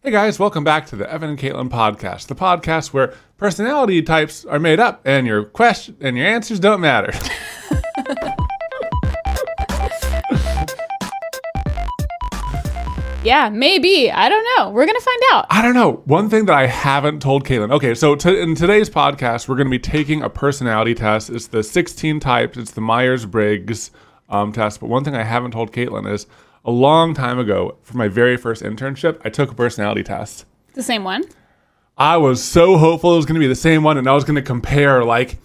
Hey guys, welcome back to the Evan and Katelyn podcast, the podcast where personality types are made up and your answers don't matter. Yeah, maybe. I don't know. We're going to find out. I don't know. One thing that I haven't told Katelyn. Okay, so in today's podcast, we're going to be taking a personality test. It's the 16 types. It's the Myers-Briggs test. But one thing I haven't told Katelyn is a long time ago, for my very first internship, I took a personality test. The same one? I was so hopeful it was going to be the same one, and I was going to compare, like,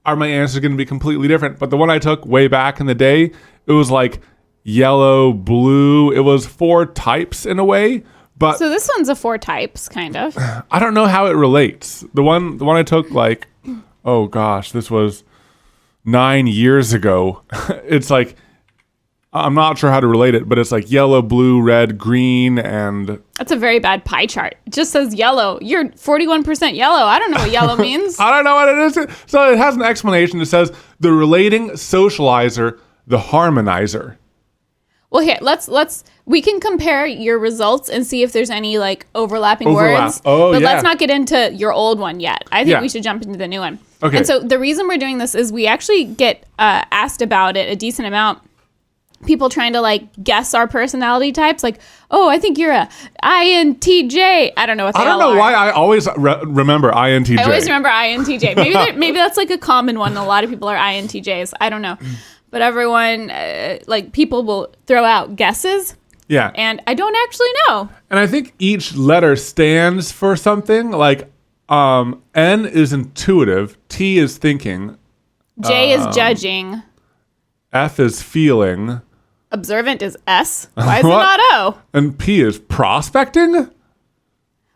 are my answers going to be completely different? But the one I took way back in the day, it was like yellow, blue. It was 4 types in a way. But so this one's a 4 types, kind of. I don't know how it relates. The one I took, like, oh gosh, this was 9 years ago. It's like, I'm not sure how to relate it, but it's like yellow, blue, red, green, and... That's a very bad pie chart. It just says yellow. You're 41% yellow. I don't know what yellow means. I don't know what it is. So it has an explanation. It says, the relating socializer, the harmonizer. Well, here, we can compare your results and see if there's any, like, overlapping words. Oh, but yeah. let's not get into your old one yet. I think we should jump into the new one. Okay. And so the reason we're doing this is we actually get asked about it a decent amount. People trying to, like, guess our personality types. Like, oh, I think you're a INTJ. I don't know what they all are. I don't know why I always remember INTJ. I always remember INTJ. Maybe that's, like, a common one. A lot of people are INTJs. I don't know. But everyone, people will throw out guesses. Yeah. And I don't actually know. And I think each letter stands for something. Like, N is intuitive. T is thinking. J is judging. F is feeling. Observant is S. Why is it not O? And P is prospecting?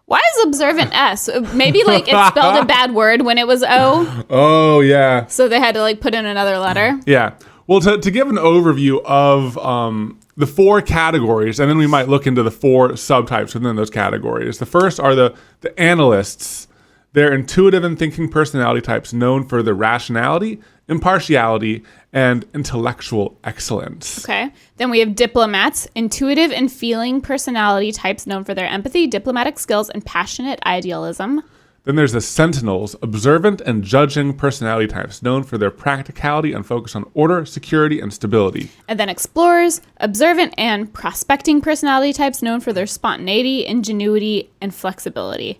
Why is observant S? Maybe, like, it spelled a bad word when it was O. Oh, yeah. So they had to, like, put in another letter. Yeah. Well, to give an overview of the 4 categories, and then we might look into the 4 subtypes within those categories. The first are the analysts. They're intuitive and thinking personality types known for their rationality, impartiality, and intellectual excellence. Okay. Then we have diplomats, intuitive and feeling personality types known for their empathy, diplomatic skills, and passionate idealism. Then there's the sentinels, observant and judging personality types known for their practicality and focus on order, security, and stability. And then explorers, observant and prospecting personality types known for their spontaneity, ingenuity, and flexibility.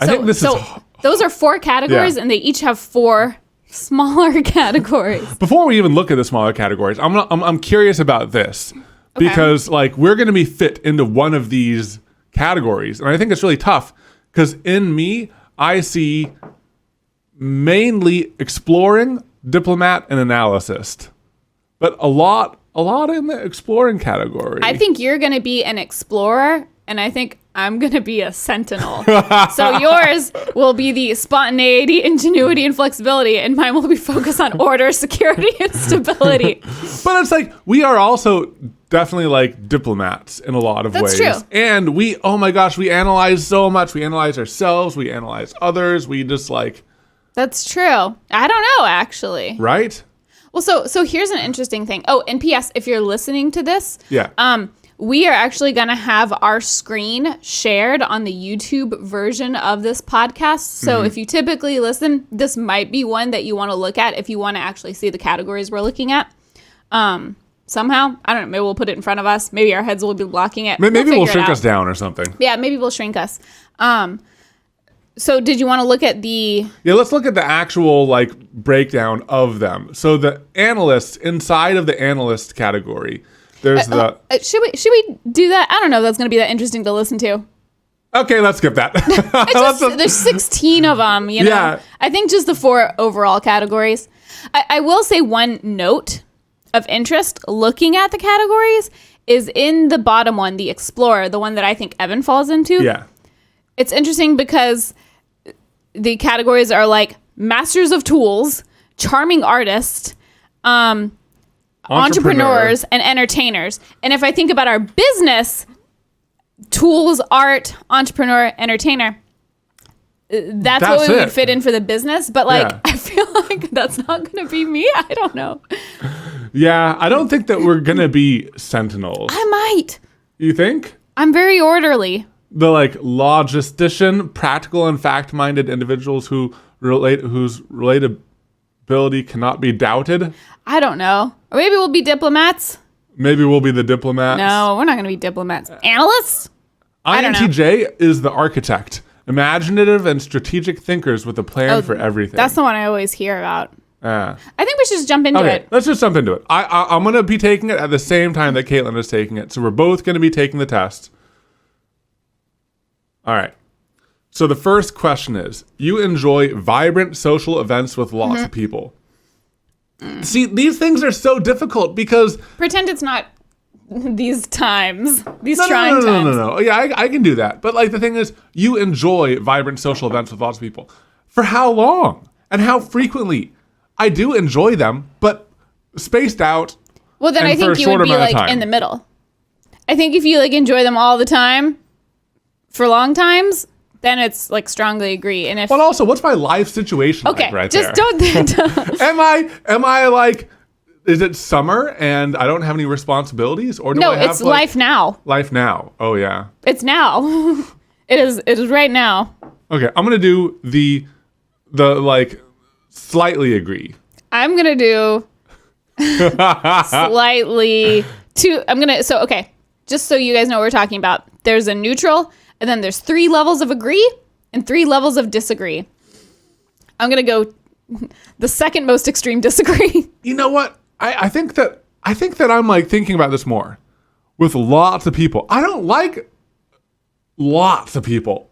I think this is... Those are 4 categories, and they each have 4 smaller categories. Before we even look at the smaller categories, I'm curious about this. Okay. Because, like, we're going to be fit into one of these categories. And I think it's really tough because in me, I see mainly exploring, diplomat, and analyst. But a lot in the exploring category. I think you're going to be an explorer, and I think I'm going to be a sentinel. So yours will be the spontaneity, ingenuity, and flexibility, and mine will be focused on order, security, and stability. But it's like, we are also definitely like diplomats in a lot of ways. That's true. And we analyze so much. We analyze ourselves. We analyze others. We just like... That's true. I don't know, actually. Right? Well, so here's an interesting thing. Oh, and P.S., if you're listening to this... Yeah. We are actually going to have our screen shared on the YouTube version of this podcast. So if you typically listen, this might be one that you want to look at if you want to actually see the categories we're looking at. Somehow, I don't know, maybe we'll put it in front of us. Maybe our heads will be blocking it. Maybe we'll shrink us down or something. Yeah, maybe we'll shrink us. So did you want to look at the... Yeah, let's look at the actual, like, breakdown of them. So the analysts, inside of the analyst category... There's should we do that? I don't know if that's going to be that interesting to listen to. Okay, let's skip that. There's 16 of them, you know? Yeah. I think just the 4 overall categories. I will say one note of interest looking at the categories is in the bottom one, the explorer, the one that I think Evan falls into. Yeah. It's interesting because the categories are like masters of tools, charming artist, entrepreneurs, and entertainers. And if I think about our business, tools, art, entrepreneur, entertainer, that's what we would fit in for the business. But like, yeah. I feel like that's not going to be me. I don't know. Yeah, I don't think that we're going to be sentinels. I might. You think? I'm very orderly. the like logistician, practical and fact-minded individuals whose relatability cannot be doubted. I don't know. Or maybe we'll be diplomats. Maybe we'll be the diplomats. No, we're not going to be diplomats. Analysts? I don't know. INTJ is the architect, imaginative and strategic thinkers with a plan for everything. That's the one I always hear about. I think we should just jump into it. Let's just jump into it. I'm going to be taking it at the same time that Katelyn is taking it. So we're both going to be taking the test. All right. So the first question is, you enjoy vibrant social events with lots of people. See, these things are so difficult because... Pretend it's not these times. These trying times. No. Yeah, I can do that. But like the thing is, you enjoy vibrant social events with lots of people. For how long? And how frequently? I do enjoy them, but spaced out. Well, then I think you would be like in the middle. I think if you like enjoy them all the time for long times, then it's like strongly agree. And if but also, what's my life situation like right just there? Don't. Am I like? Is it summer and I don't have any responsibilities, or do I have it's life now. Life now. Oh yeah. It's now. It is right now. Okay, I'm gonna do the like slightly agree. I'm gonna do slightly okay. Just so you guys know what we're talking about. There's a neutral, and then there's 3 levels of agree and 3 levels of disagree. I'm gonna go the second most extreme disagree. You know what? I think that I'm like thinking about this more. With lots of people. I don't like lots of people.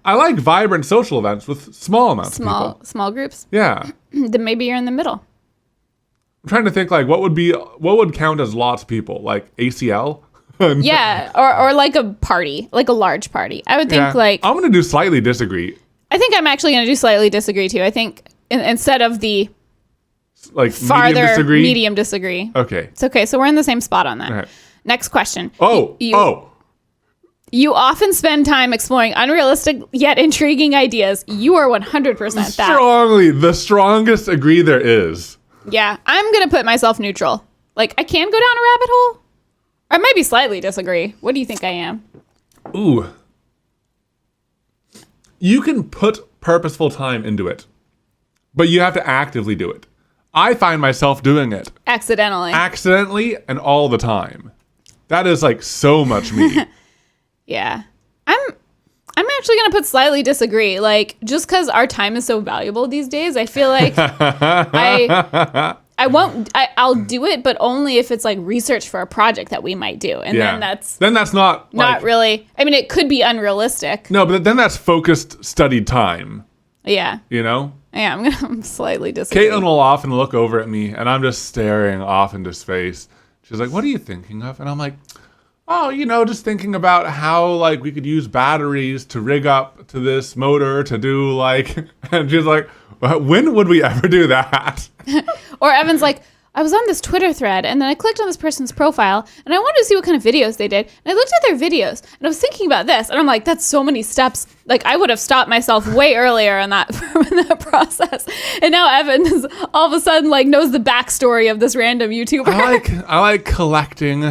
I like vibrant social events with small amounts of people. Small groups? Yeah. Then maybe you're in the middle. I'm trying to think like what would count as lots of people? Like ACL? Yeah, or like a party, like a large party. I would think like... I'm going to do slightly disagree. I think I'm actually going to do slightly disagree too. I think instead of the like farther medium disagree. Okay. It's okay. So we're in the same spot on that. Right. Next question. You often spend time exploring unrealistic yet intriguing ideas. You are 100% that. Strongly, the strongest agree there is. Yeah, I'm going to put myself neutral. Like, I can go down a rabbit hole. Or maybe slightly disagree. What do you think I am? Ooh. You can put purposeful time into it, but you have to actively do it. I find myself doing it. Accidentally and all the time. That is like so much me. Yeah. I'm actually going to put slightly disagree. Like, just because our time is so valuable these days, I feel like I'll do it, but only if it's like research for a project that we might do. And then that's not really, I mean, it could be unrealistic. No, but then that's focused, studied time. Yeah. You know? Yeah, I'm slightly disagree. Caitlin will often look over at me and I'm just staring off into space. She's like, what are you thinking of? And I'm like, oh, just thinking about how like we could use batteries to rig up to this motor to do like, and she's like, when would we ever do that? Or Evan's like, I was on this Twitter thread and then I clicked on this person's profile and I wanted to see what kind of videos they did. And I looked at their videos and I was thinking about this. And I'm like, that's so many steps. Like I would have stopped myself way earlier in that process. And now Evan is all of a sudden like knows the backstory of this random YouTuber. I like collecting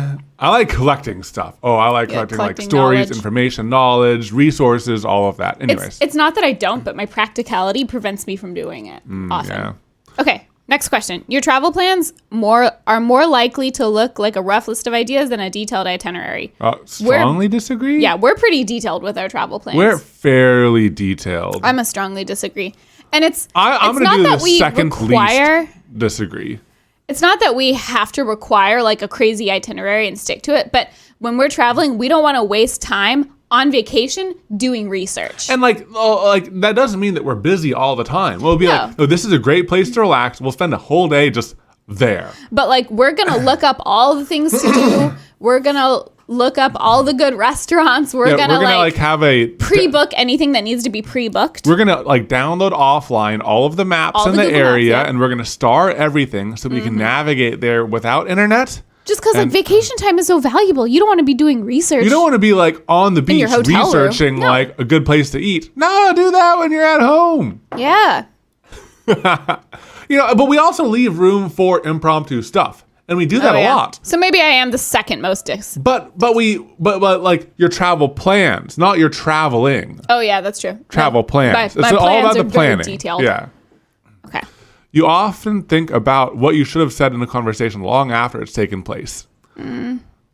stuff. Oh, I like collecting like stories, knowledge. Information, knowledge, resources, all of that. Anyways. It's not that I don't, but my practicality prevents me from doing it often. Yeah. Okay. Next question. Your travel plans are more likely to look like a rough list of ideas than a detailed itinerary. Strongly disagree? Yeah, we're pretty detailed with our travel plans. We're fairly detailed. I'm a strongly disagree. And I'm going to do the second least disagree. It's not that we have to require like a crazy itinerary and stick to it, but when we're traveling, we don't want to waste time on vacation doing research. And like that doesn't mean that we're busy all the time. We'll be like, oh, this is a great place to relax. We'll spend a whole day just there. But like we're going to look up all the things to do. We're going to look up all the good restaurants. We're going to have a pre-book anything that needs to be pre-booked. We're going to like download offline all of the maps in the area and we're going to star everything so we can navigate there without internet. Just because like vacation time is so valuable, you don't want to be doing research. You don't want to be like on the beach researching like a good place to eat. No, do that when you're at home. Yeah. But we also leave room for impromptu stuff. And we do that a lot. So maybe I am the second most But like your travel plans, not your traveling. Oh yeah, that's true. Travel plans. My It's all plans about the are very planning. detailed. Yeah. Okay. You often think about what you should have said in a conversation long after it's taken place.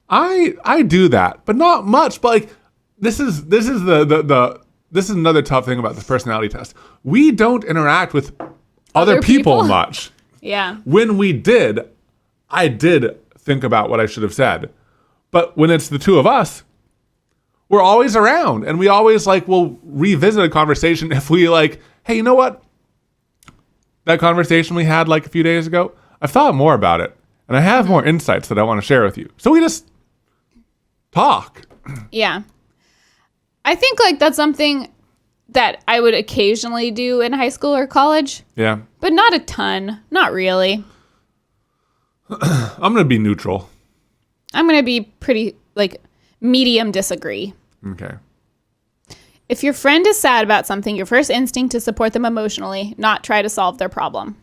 I do that, but not much. But like this is another tough thing about this personality test. We don't interact with other people much. Yeah. When we did, I did think about what I should have said. But when it's the two of us, we're always around, and we always like will revisit a conversation if we like, hey, you know what? That conversation we had like a few days ago, I've thought more about it, and I have more insights that I want to share with you. So we just talk. Yeah. I think like that's something that I would occasionally do in high school or college. Yeah. But not a ton. Not really. I'm going to be neutral. I'm going to be pretty like medium disagree. Okay. If your friend is sad about something, your first instinct is support them emotionally, not try to solve their problem.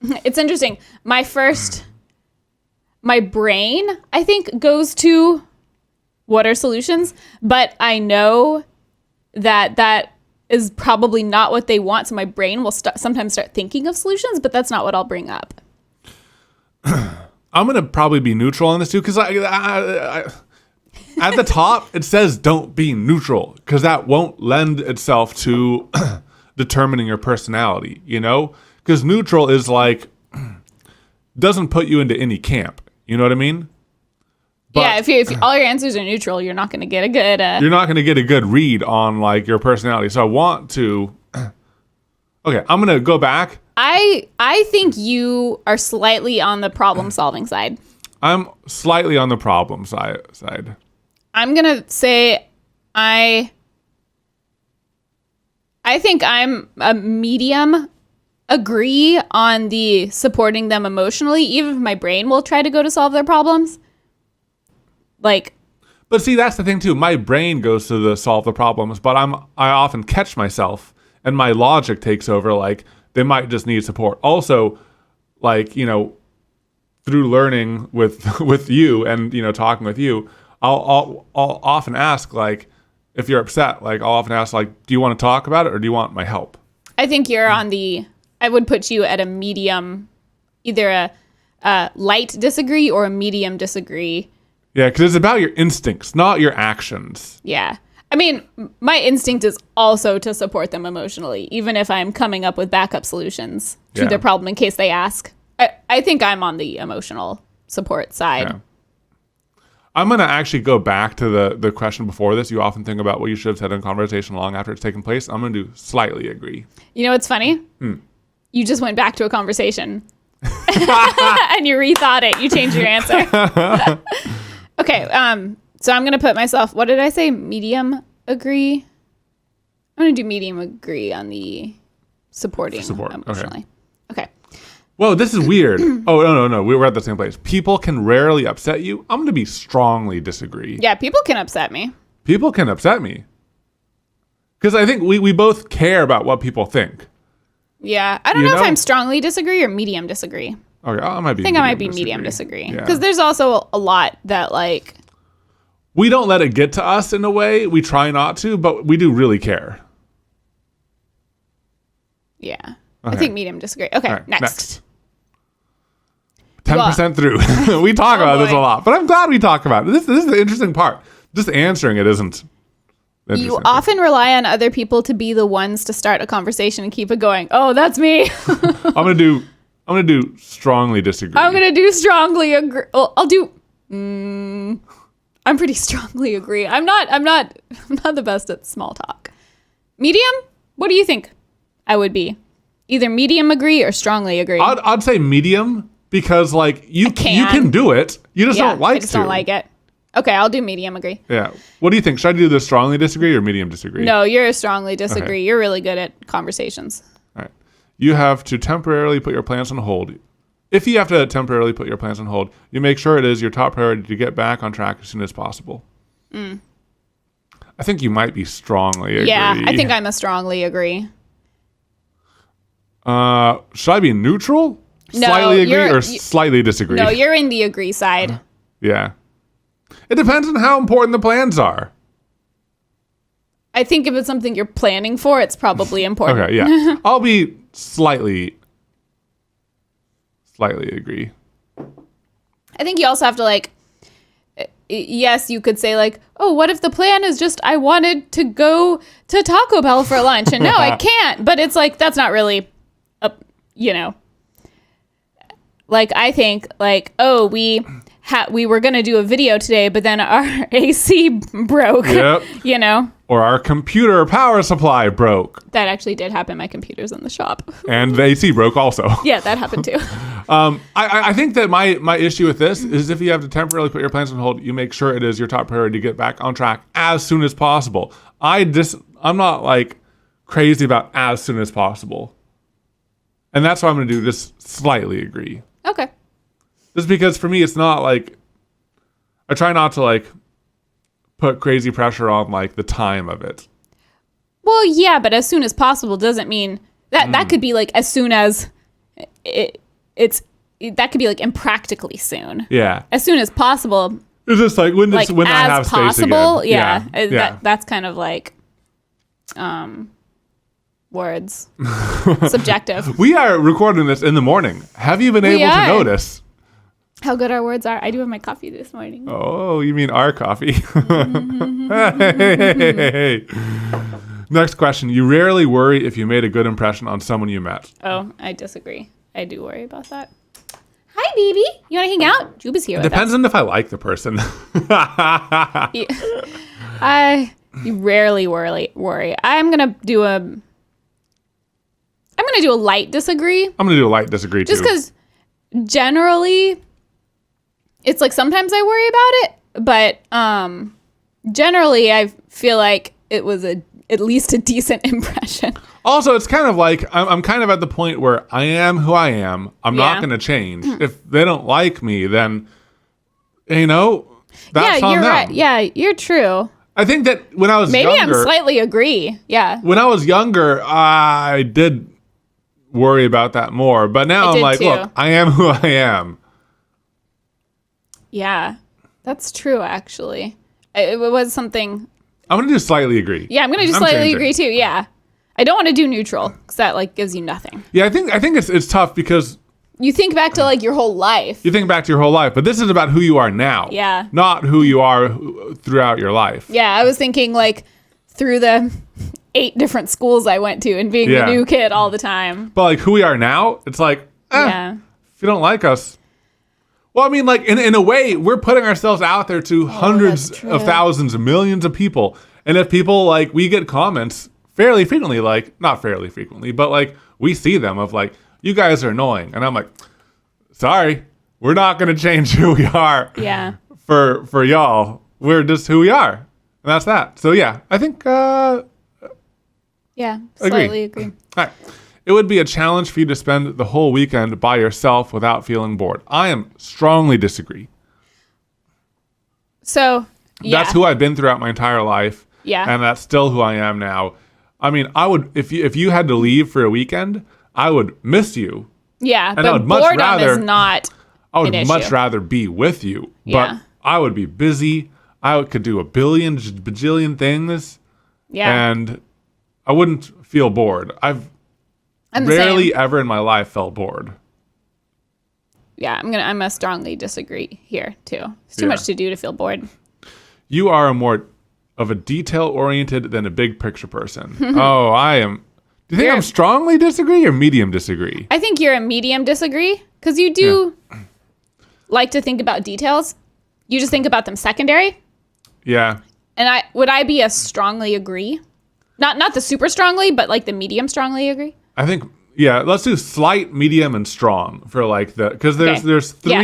It's interesting. My brain, I think, goes to what are solutions, but I know that is probably not what they want. So my brain will sometimes start thinking of solutions, but that's not what I'll bring up. I'm going to probably be neutral on this too, because I at the top, it says don't be neutral, because that won't lend itself to determining your personality, you know? Because neutral is like, doesn't put you into any camp. You know what I mean? But yeah, if all your answers are neutral, you're not going to get a good... you're not going to get a good read on like your personality. So I want to... Okay, I'm going to go back. I think you are slightly on the problem-solving side. I'm slightly on the problem side. I'm going to say I think I'm a medium agree on the supporting them emotionally, even if my brain will try to go to solve their problems. Like, but see, that's the thing too. My brain goes to the solve the problems, but I often catch myself and my logic takes over. Like they might just need support. Also, like, you know, through learning with you and, you know, talking with you, I'll often ask, like, if you're upset, like I'll often ask, like, do you want to talk about it or do you want my help? I think you're on I would put you at a medium, either a light disagree or a medium disagree. Yeah, because it's about your instincts, not your actions. Yeah. I mean, my instinct is also to support them emotionally, even if I'm coming up with backup solutions to their problem in case they ask. I think I'm on the emotional support side. Yeah. I'm going to actually go back to the question before this. You often think about what you should have said in conversation long after it's taken place. I'm going to do slightly agree. You know what's funny? You just went back to a conversation and you rethought it. You changed your answer. Okay. So I'm going to put myself, what did I say? Medium agree? I'm going to do medium agree on the supporting emotionally. Okay. Whoa, this is weird. Oh, no. We were at the same place. People can rarely upset you. I'm going to be strongly disagree. Yeah, people can upset me. People can upset me. Because I think we both care about what people think. Yeah. I don't know if I'm strongly disagree or medium disagree. Okay, I might be medium disagree. Because there's also a lot that, like... We don't let it get to us in a way. We try not to, but we do really care. Yeah. Okay. I think medium disagree. Okay, right, next. 10% through. We talk about this a lot, but I'm glad we talk about it. This is the interesting part. Just answering it isn't. You often rely on other people to be the ones to start a conversation and keep it going. Oh, that's me. I'm gonna do strongly disagree. I'm gonna do strongly agree. Well, I'll do. I'm pretty strongly agree. I'm not the best at small talk. Medium? What do you think I would be? Either medium agree or strongly agree. I'd say medium because like you can do it. You just don't like to. I just don't like it. Okay, I'll do medium agree. Yeah. What do you think? Should I do the strongly disagree or medium disagree? No, you're a strongly disagree. Okay. You're really good at conversations. All right. You have to temporarily put your plans on hold. If you have to temporarily put your plans on hold, you make sure it is your top priority to get back on track as soon as possible. I think you might be strongly agree. Yeah, I think I'm a strongly agree. Should I be neutral? Slightly agree or slightly disagree? No, you're in the agree side. Yeah. It depends on how important the plans are. I think if it's something you're planning for, it's probably important. Okay, yeah. I'll be slightly agree. I think you also have to like, yes, you could say like, oh, what if the plan is just I wanted to go to Taco Bell for lunch and no, I can't. But it's like, that's not really, like I think like, oh, we were going to do a video today, but then our AC broke, Yep. Or our computer power supply broke. That actually did happen. My computer's in the shop. And the AC broke also. Yeah, that happened too. I think that my issue with this is if you have to temporarily put your plans on hold, you make sure it is your top priority to get back on track as soon as possible. I'm not like crazy about as soon as possible. And that's why I'm going to do this slightly agree. Okay. Just because for me, it's not like, I try not to like put crazy pressure on like the time of it. Well, yeah, but as soon as possible doesn't mean that could be like as soon as that could be like impractically soon. Yeah. As soon as possible. It's just like when I have possible, space again. Yeah. That's kind of like words. Subjective. We are recording this in the morning. Have you been able to notice how good our words are? I do have my coffee this morning. Oh, you mean our coffee? Hey. Next question. You rarely worry if you made a good impression on someone you met. Oh, I disagree. I do worry about that. Hi, baby. You want to hang out? Juba's here with us. Depends on if I like the person. You rarely worry. I'm gonna do a light disagree. I'm gonna do a light disagree too. Just because generally, it's like sometimes I worry about it, but generally I feel like it was at least a decent impression. Also, it's kind of like I'm kind of at the point where I am who I am. I'm not going to change. If they don't like me, then that's on you're them. right. Yeah, you're true. I think that when I was maybe younger, I'm slightly agree. Yeah. When I was younger, I did worry about that more, but now I'm like, look, I am who I am. Yeah, that's true. Actually, it was something. I'm gonna do slightly agree. Yeah, I'm gonna do slightly agree too. Yeah, I don't want to do neutral because that like gives you nothing. Yeah, I think it's tough because you think back to like your whole life. You think back to your whole life, but this is about who you are now. Yeah, not who you are throughout your life. Yeah, I was thinking like through the 8 different schools I went to and being the new kid all the time. But like who we are now, it's like, if you don't like us. Well, I mean, like in a way, we're putting ourselves out there to hundreds of thousands, millions of people. And if people like, we get comments fairly frequently, like not fairly frequently, but like we see them of like, you guys are annoying. And I'm like, sorry, we're not going to change who we are. Yeah. For y'all, we're just who we are. And that's that. So yeah, I think, slightly agree. All right. It would be a challenge for you to spend the whole weekend by yourself without feeling bored. I am strongly disagree. So, that's who I've been throughout my entire life. Yeah. And that's still who I am now. I mean, I would if you had to leave for a weekend, I would miss you. Yeah, and but boredom is not I would much rather be with you. But I would be busy. I could do a bajillion things. Yeah. And I wouldn't feel bored. I've rarely ever in my life felt bored. Yeah, I'm a strongly disagree here too. It's too much to do to feel bored. You are more of a detail-oriented than a big picture person. Oh, I am. Do you think I'm strongly disagree or medium disagree? I think you're a medium disagree because you do like to think about details. You just think about them secondary. Yeah. And would I be a strongly agree? Not the super strongly, but like the medium strongly agree. I think let's do slight, medium, and strong for like because there's 3. Yeah,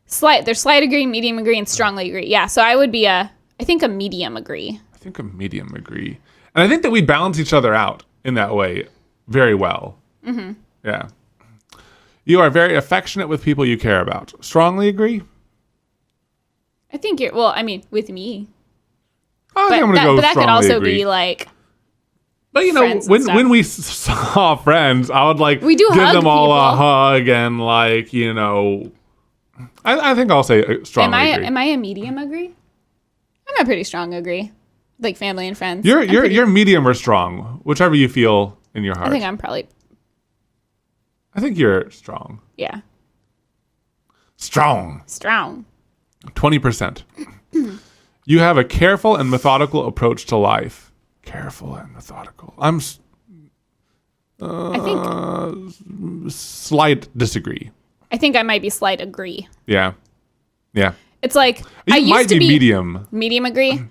slight. There's slight agree, medium agree, and strongly agree. Yeah, so I would be I think a medium agree. I think a medium agree, and I think that we balance each other out in that way very well. Mm-hmm. Yeah. You are very affectionate with people you care about. Strongly agree. I think with me. I think I'm gonna go but that could also agree. be like But you know, friends and stuff. when we saw friends, I would like We do give hug them all a people. hug and like, you know, I think I'll say strongly agree. Am I a medium agree? I'm a pretty strong agree. Like family and friends. You're medium or strong, whichever you feel in your heart. I think you're strong. yeah. Strong. 20%. You have a careful and methodical approach to life. Careful and methodical. I think Slight disagree. I think I might be slight agree. Yeah. It's like You I used might to be be medium. Medium agree.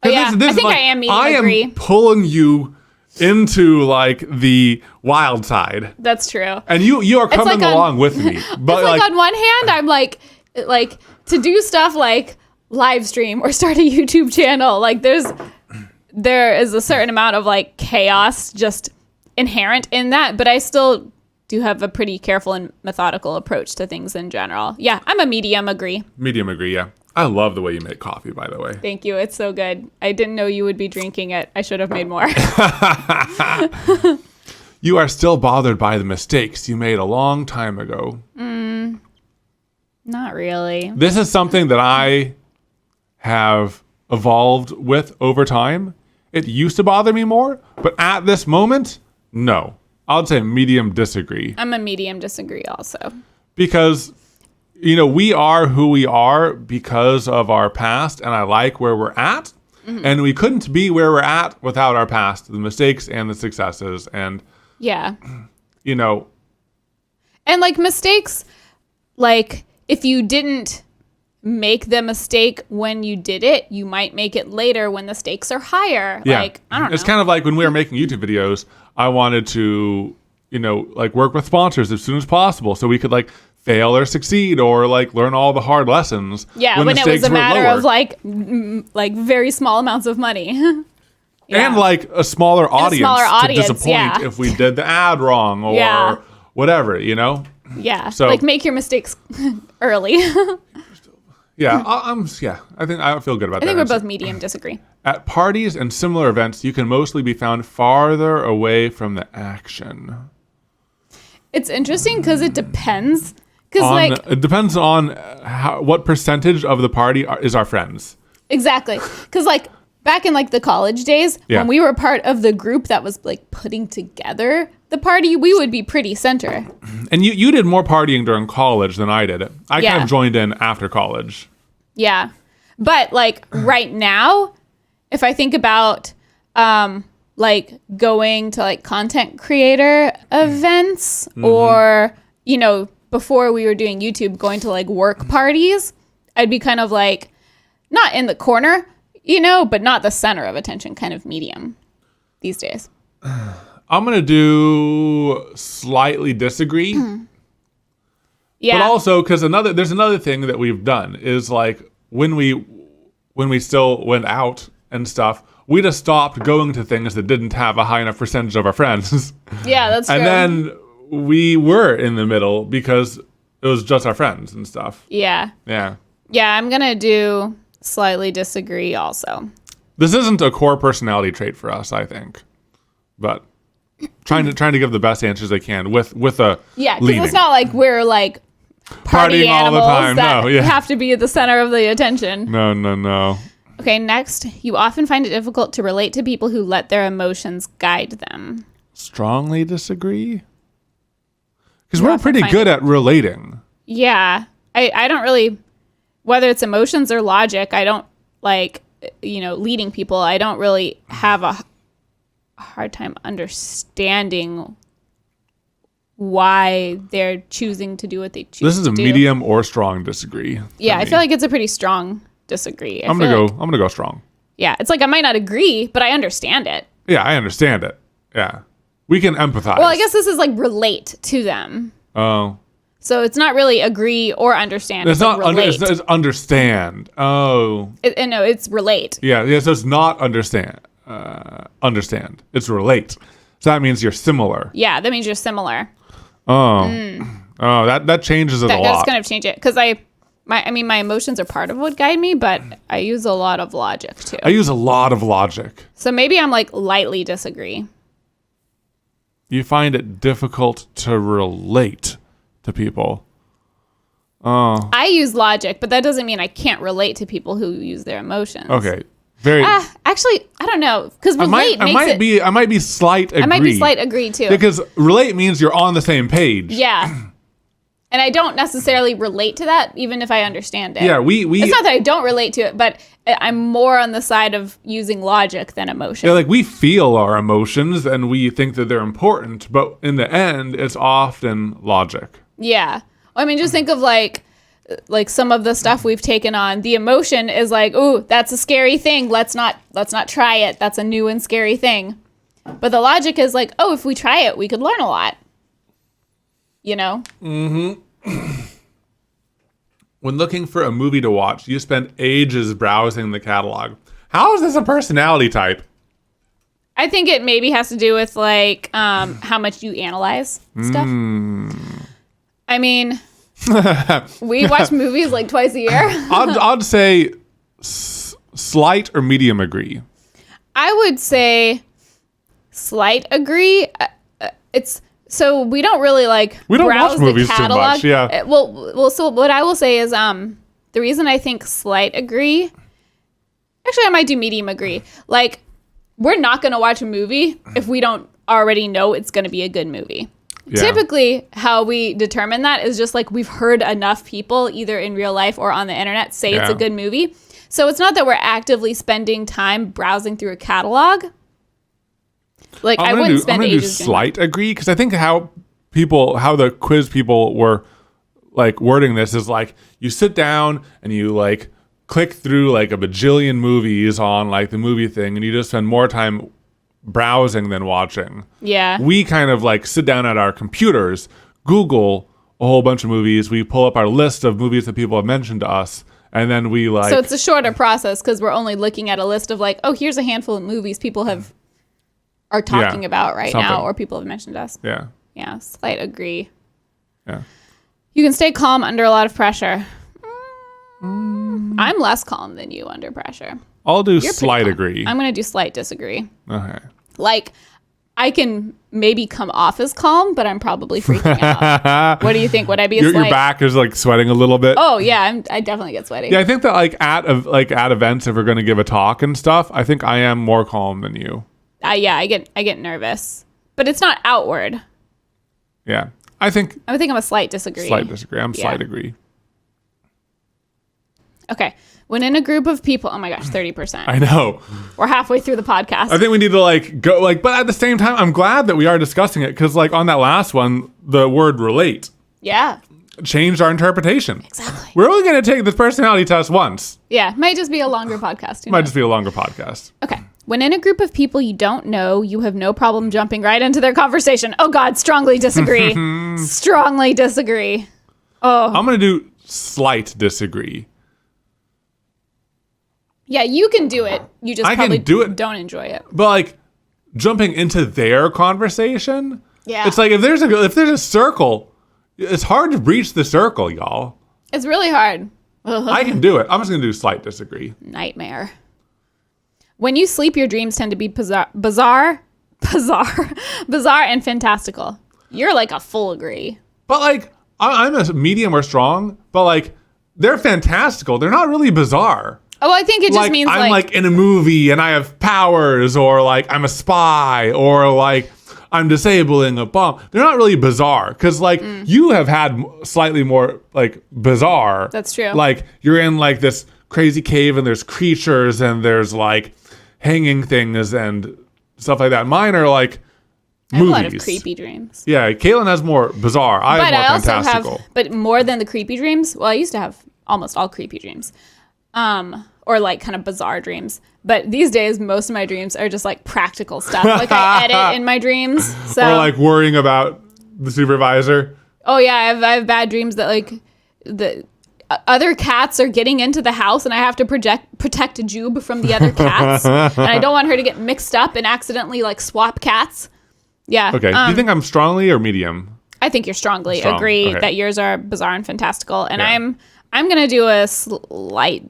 Oh yeah, This I is think like, I am medium I agree. am pulling you into like the wild side, That's true. and you are coming along with me. But It's like on one hand, I'm like to do stuff like live stream or start a YouTube channel. Like there is a certain amount of like chaos just inherent in that, but I still do have a pretty careful and methodical approach to things in general. Yeah, I'm a medium agree. Medium agree. Yeah, I love the way you make coffee. By the way, Thank you. It's so good. I didn't know you would be drinking it. I should have made more. you are still bothered by the mistakes you made a long time ago. Not really. This is something that I have evolved with over time. It used to bother me more, but at this moment, no. I would say medium disagree. I'm a medium disagree also. Because, you know, we are who we are because of our past, and I like where we're at. Mm-hmm. And we couldn't be where we're at without our past, the mistakes and the successes. And, Yeah. you know. And like mistakes, like if you didn't make the mistake when you did it, you might make it later when the stakes are higher. Yeah. Like, I don't know. It's kind of like when we were making YouTube videos, I wanted to, you know, like work with sponsors as soon as possible so we could like fail or succeed or like learn all the hard lessons. Yeah, when it was a matter of like very small amounts of money. Yeah. And like a smaller audience, to disappoint yeah. if we did the ad wrong or whatever, you know? Yeah. So, like make your mistakes early. Yeah, I think I feel good about that. I think we're answer. both medium disagree. At parties and similar events, you can mostly be found farther away from the action. It's interesting because it depends. Because It depends on what percentage of the party is our friends. Exactly. Because like back in like the college days, when we were part of the group that was like putting together the party, we would be pretty center. And you did more partying during college than I did. I kind of joined in after college. Yeah. But like right now, if I think about like going to like content creator events or, you know, before we were doing YouTube, going to like work parties, I'd be kind of like not in the corner, you know, but not the center of attention, kind of medium these days. I'm going to do slightly disagree. Yeah. But also because there's another thing that we've done is like when we still went out and stuff, we just stopped going to things that didn't have a high enough percentage of our friends. Yeah, that's true. And then we were in the middle because it was just our friends and stuff. Yeah. Yeah. Yeah, I'm going to do slightly disagree also. This isn't a core personality trait for us, I think. But trying to give the best answers I can with a because leaning. it's not like we're like party Partying all the animals time. that No, yeah. have to be at the center of the attention. No. Okay, next, you often find it difficult to relate to people who let their emotions guide them. Strongly disagree. Because we're pretty good at relating. Yeah, I don't really, whether it's emotions or logic, I don't like, you know, leading people. I don't really have a hard time understanding why they're choosing to do what they choose to do. This is a medium or strong disagree. Yeah, I feel like it's a pretty strong disagree. I'm gonna go strong. Yeah, it's like I might not agree, but I understand it. Yeah, I understand it. Yeah, we can empathize. Well, I guess this is like relate to them. Oh, So it's not really agree or understand. it's not like relate. it's understand. Oh, No, it's relate. yeah. So it's not understand. Understand. It's relate. So that means you're similar. Yeah, that means you're similar. Oh, that changes it a That lot. does kind of change it because my emotions are part of what guide me, but I use a lot of logic too. I use a lot of logic. So maybe I'm like lightly disagree. You find it difficult to relate to people. Oh. I use logic, but that doesn't mean I can't relate to people who use their emotions. Okay. Actually, I don't know, because relate I might be slight agree. I might be slight agree too. Because relate means you're on the same page. Yeah. And I don't necessarily relate to that, even if I understand it. Yeah, we It's not that I don't relate to it, but I'm more on the side of using logic than emotion. Yeah, like we feel our emotions and we think that they're important, but in the end, it's often logic. Yeah. I mean, just think of like some of the stuff we've taken on. The emotion is like, ooh, that's a scary thing. Let's not try it. That's a new and scary thing. But the logic is like, oh, if we try it, we could learn a lot. You know? Mm-hmm. When looking for a movie to watch, you spend ages browsing the catalog. How is this a personality type? I think it maybe has to do with like how much you analyze stuff. I mean, we watch movies like twice a year. I'd say slight or medium agree. I would say slight agree. It's so we don't really we don't browse watch movies the catalog. too much. Yeah. Well. So what I will say is the reason I think slight agree. Actually, I might do medium agree. Like, we're not going to watch a movie if we don't already know it's going to be a good movie. Yeah. Typically, how we determine that is just like we've heard enough people, either in real life or on the internet, say it's a good movie. So it's not that we're actively spending time browsing through a catalog. Like, I wouldn't spend ages doing that. Slight agree, because I think how the quiz people were like wording this is like you sit down and you like click through like a bajillion movies on like the movie thing, and you just spend more time browsing than watching. Yeah. We kind of like sit down at our computers, Google a whole bunch of movies, we pull up our list of movies that people have mentioned to us, and then we like... So it's a shorter process because we're only looking at a list of like, oh, here's a handful of movies people are talking about right now, or people have mentioned to us. Yeah. Yeah, slight agree. Yeah. You can stay calm under a lot of pressure. I'm less calm than you under pressure. I'll do slight agree. I'm going to do slight disagree. Okay. Like, I can maybe come off as calm, but I'm probably freaking out. What do you think? Would I be your back is like sweating a little bit? Oh, yeah. I definitely get sweaty. Yeah, I think that like at events, if we're going to give a talk and stuff, I think I am more calm than you. Yeah, I get nervous. But it's not outward. Yeah. I think I'm a slight disagree. Slight disagree. I'm slight agree. Okay. When in a group of people, oh my gosh, 30%. I know. We're halfway through the podcast. I think we need to like go like, but at the same time, I'm glad that we are discussing it because like on that last one, the word relate. Yeah. Changed our interpretation. Exactly. We're only going to take this personality test once. Yeah. Might just be a longer podcast. Might just be a longer podcast. Okay. When in a group of people you don't know, you have no problem jumping right into their conversation. Oh God, strongly disagree. Strongly disagree. Oh. I'm going to do slight disagree. Yeah, you can do it. You just probably don't enjoy it. But like jumping into their conversation, yeah, it's like if there's a circle, it's hard to breach the circle, y'all. It's really hard. I can do it. I'm just gonna do slight disagree. Nightmare. When you sleep, your dreams tend to be bizarre, and fantastical. You're like a full agree. But like I'm a medium or strong, but like they're fantastical. They're not really bizarre. Oh, I think it just means I'm like in a movie and I have powers, or like I'm a spy, or like I'm disabling a bomb. They're not really bizarre because like you have had slightly more like bizarre. That's true. Like you're in like this crazy cave and there's creatures and there's like hanging things and stuff like that. Mine are like movies. I have a lot of creepy dreams. Yeah, Katelyn has more bizarre. I have more fantastical. But more than the creepy dreams. Well, I used to have almost all creepy dreams. Or like kind of bizarre dreams. But these days, most of my dreams are just like practical stuff. Like I edit in my dreams. So. Or like worrying about the supervisor. Oh yeah, I have bad dreams that like the other cats are getting into the house and I have to protect Jube from the other cats. And I don't want her to get mixed up and accidentally like swap cats. Yeah. Okay. Do you think I'm strongly or medium? I think you're strongly agree that yours are bizarre and fantastical. And I'm going to do a slight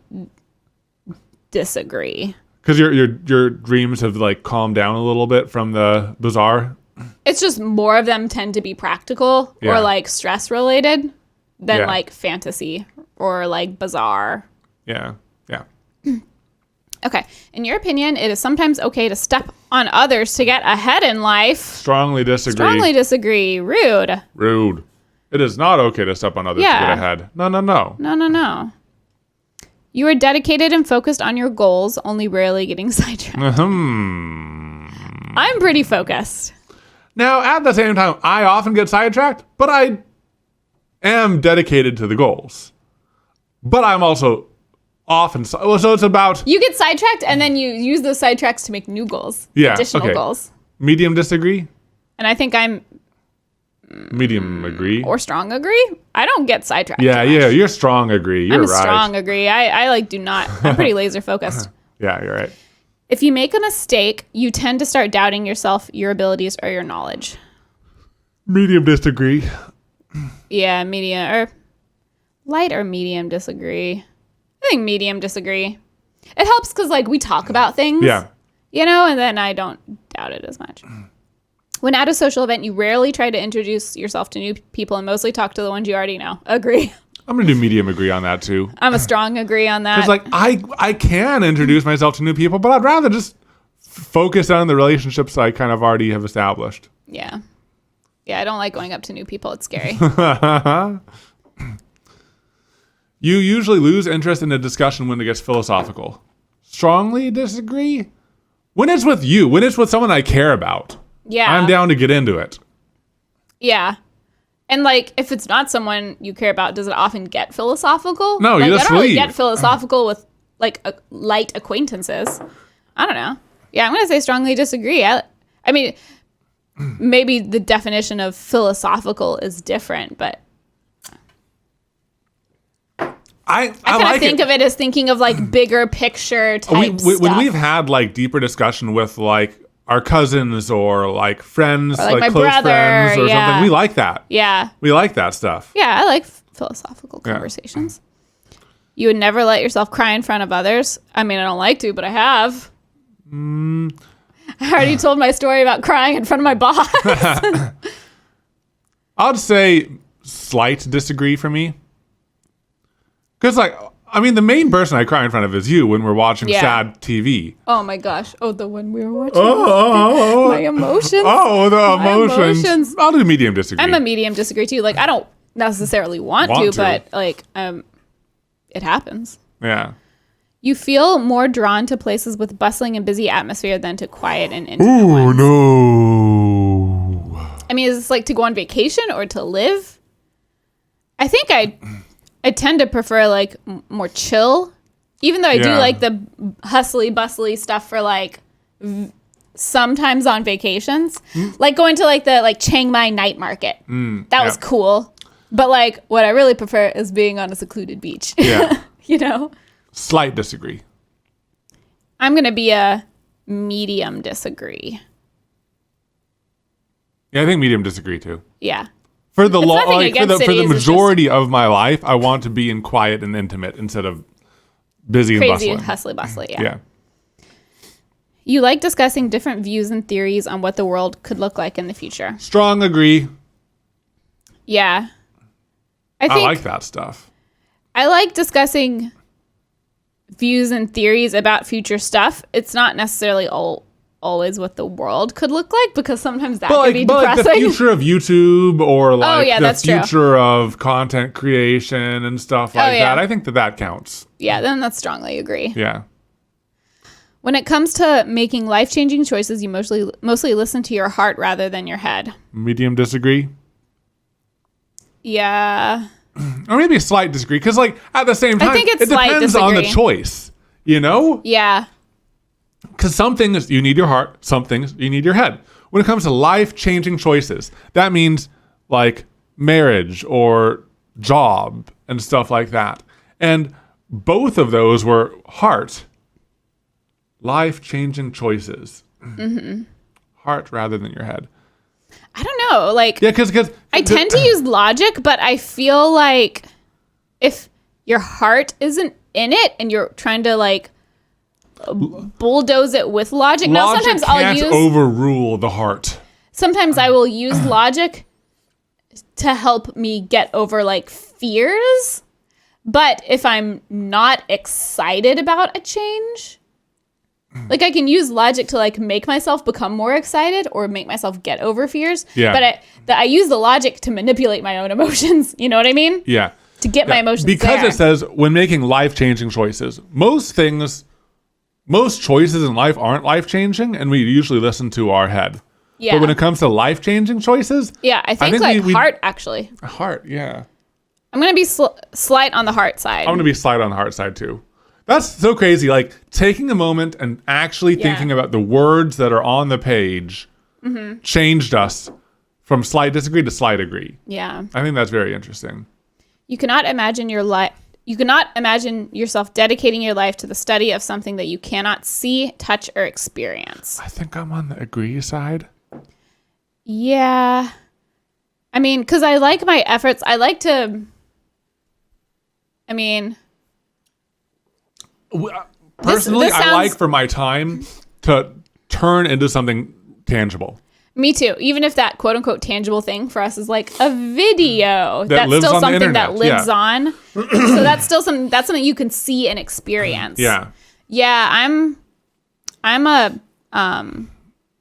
disagree. Because your dreams have like calmed down a little bit from the bizarre? It's just more of them tend to be practical or like stress related than like fantasy or like bizarre. Yeah. Yeah. Okay. In your opinion, it is sometimes okay to step on others to get ahead in life. Strongly disagree. Strongly disagree. Rude. Rude. It is not okay to step on others to get ahead. No. No. You are dedicated and focused on your goals, only rarely getting sidetracked. I'm pretty focused. Now, at the same time, I often get sidetracked, but I am dedicated to the goals. But I'm also often... So it's about... You get sidetracked, and then you use those sidetracks to make new goals. Yeah, additional goals. Medium disagree? And I think I'm... Medium agree? Or strong agree? I don't get sidetracked. Yeah, you're strong agree. You're I'm a right. strong agree. I like do not. I'm pretty laser focused. Yeah, you're right. If you make a mistake, you tend to start doubting yourself, your abilities, or your knowledge. Medium disagree. Yeah, medium or light or medium disagree. I think medium disagree. It helps because like we talk about things. Yeah. You know, and then I don't doubt it as much. When at a social event, you rarely try to introduce yourself to new people and mostly talk to the ones you already know. Agree. I'm going to do medium agree on that too. I'm a strong agree on that. Because like I can introduce myself to new people, but I'd rather just focus on the relationships I kind of already have established. Yeah. Yeah, I don't like going up to new people. It's scary. You usually lose interest in a discussion when it gets philosophical. Strongly disagree? When it's with you, when it's with someone I care about. Yeah. I'm down to get into it. Yeah. And like, if it's not someone you care about, does it often get philosophical? No, like, you just I don't really leave. get philosophical with like light acquaintances. I don't know. Yeah, I'm going to say strongly disagree. I mean, maybe the definition of philosophical is different, but I kind like of think of it as thinking of like bigger picture type stuff. When we've had like deeper discussion with like our cousins or like friends, Or, like, my close brother, friends or yeah. something, we like that. Yeah. We like that stuff. Yeah, I like philosophical conversations. You would never let yourself cry in front of others. I mean, I don't like to, but I have. I already told my story about crying in front of my boss. I'd say slight disagree for me. Because, like, I mean, the main person I cry in front of is you when we're watching sad TV. Oh my gosh. Oh, the one we were watching. My emotions. Oh, the My emotions. I'll do medium disagree. I'm a medium disagree too. Like, I don't necessarily want to, but like, it happens. Yeah. You feel more drawn to places with bustling and busy atmosphere than to quiet and intimate ones. No. I mean, is this like to go on vacation or to live? I think I tend to prefer like more chill, even though I do like the hustly bustly stuff for like sometimes on vacations, like going to like the like Chiang Mai night market. That was cool. But like what I really prefer is being on a secluded beach. Yeah. You know? Slight disagree. I'm going to be a medium disagree. Yeah, I think medium disagree too. Yeah. For the nothing against for the cities, it's majority of my life, I want to be in quiet and intimate instead of busy and Crazy, bustling. hustly bustly, Yeah. You like discussing different views and theories on what the world could look like in the future. Strong agree. Yeah. I I like that stuff. I like discussing views and theories about future stuff. It's not necessarily always what the world could look like, because sometimes that can be depressing. Like the future of YouTube or like the that's true. future of content creation and stuff like that. I think that counts. Yeah, then that's strongly agree. Yeah. When it comes to making life-changing choices, you mostly listen to your heart rather than your head. Medium disagree. Yeah. Or maybe a slight disagree, because like at the same time, I think it's it slight depends on the disagree. choice, you know? Yeah. Because some things you need your heart, some things you need your head. When it comes to life-changing choices, that means like marriage or job and stuff like that. And both of those were heart. Life-changing choices. Mm-hmm. Heart rather than your head. I don't know. Like, Yeah, because I tend to use logic, but I feel like if your heart isn't in it and you're trying to like bulldoze it with logic. Now, sometimes I'll can't use overrule the heart. sometimes I will use logic to help me get over like fears. But if I'm not excited about a change, like I can use logic to like make myself become more excited or make myself get over fears. Yeah. But I use the logic to manipulate my own emotions. You know what I mean? Yeah. To get my emotions because there. it says when making life-changing choices, most choices in life aren't life-changing, and we usually listen to our head. Yeah. But when it comes to life-changing choices, I think like heart actually. Heart, yeah. I'm gonna be slight on the heart side. I'm gonna be slight on the heart side too. That's so crazy. Like taking a moment and actually thinking about the words that are on the page changed us from slight disagree to slight agree. Yeah. I think that's very interesting. You cannot imagine yourself dedicating your life to the study of something that you cannot see, touch, or experience. I think I'm on the agree side. Yeah. I mean, because I like my efforts. I like to... I mean... Personally, this sounds... I like for my time to turn into something tangible. Me too. Even if that quote unquote tangible thing for us is like a video, that's lives still on the something internet, that lives on. So that's still something you can see and experience. Yeah. Yeah, I'm a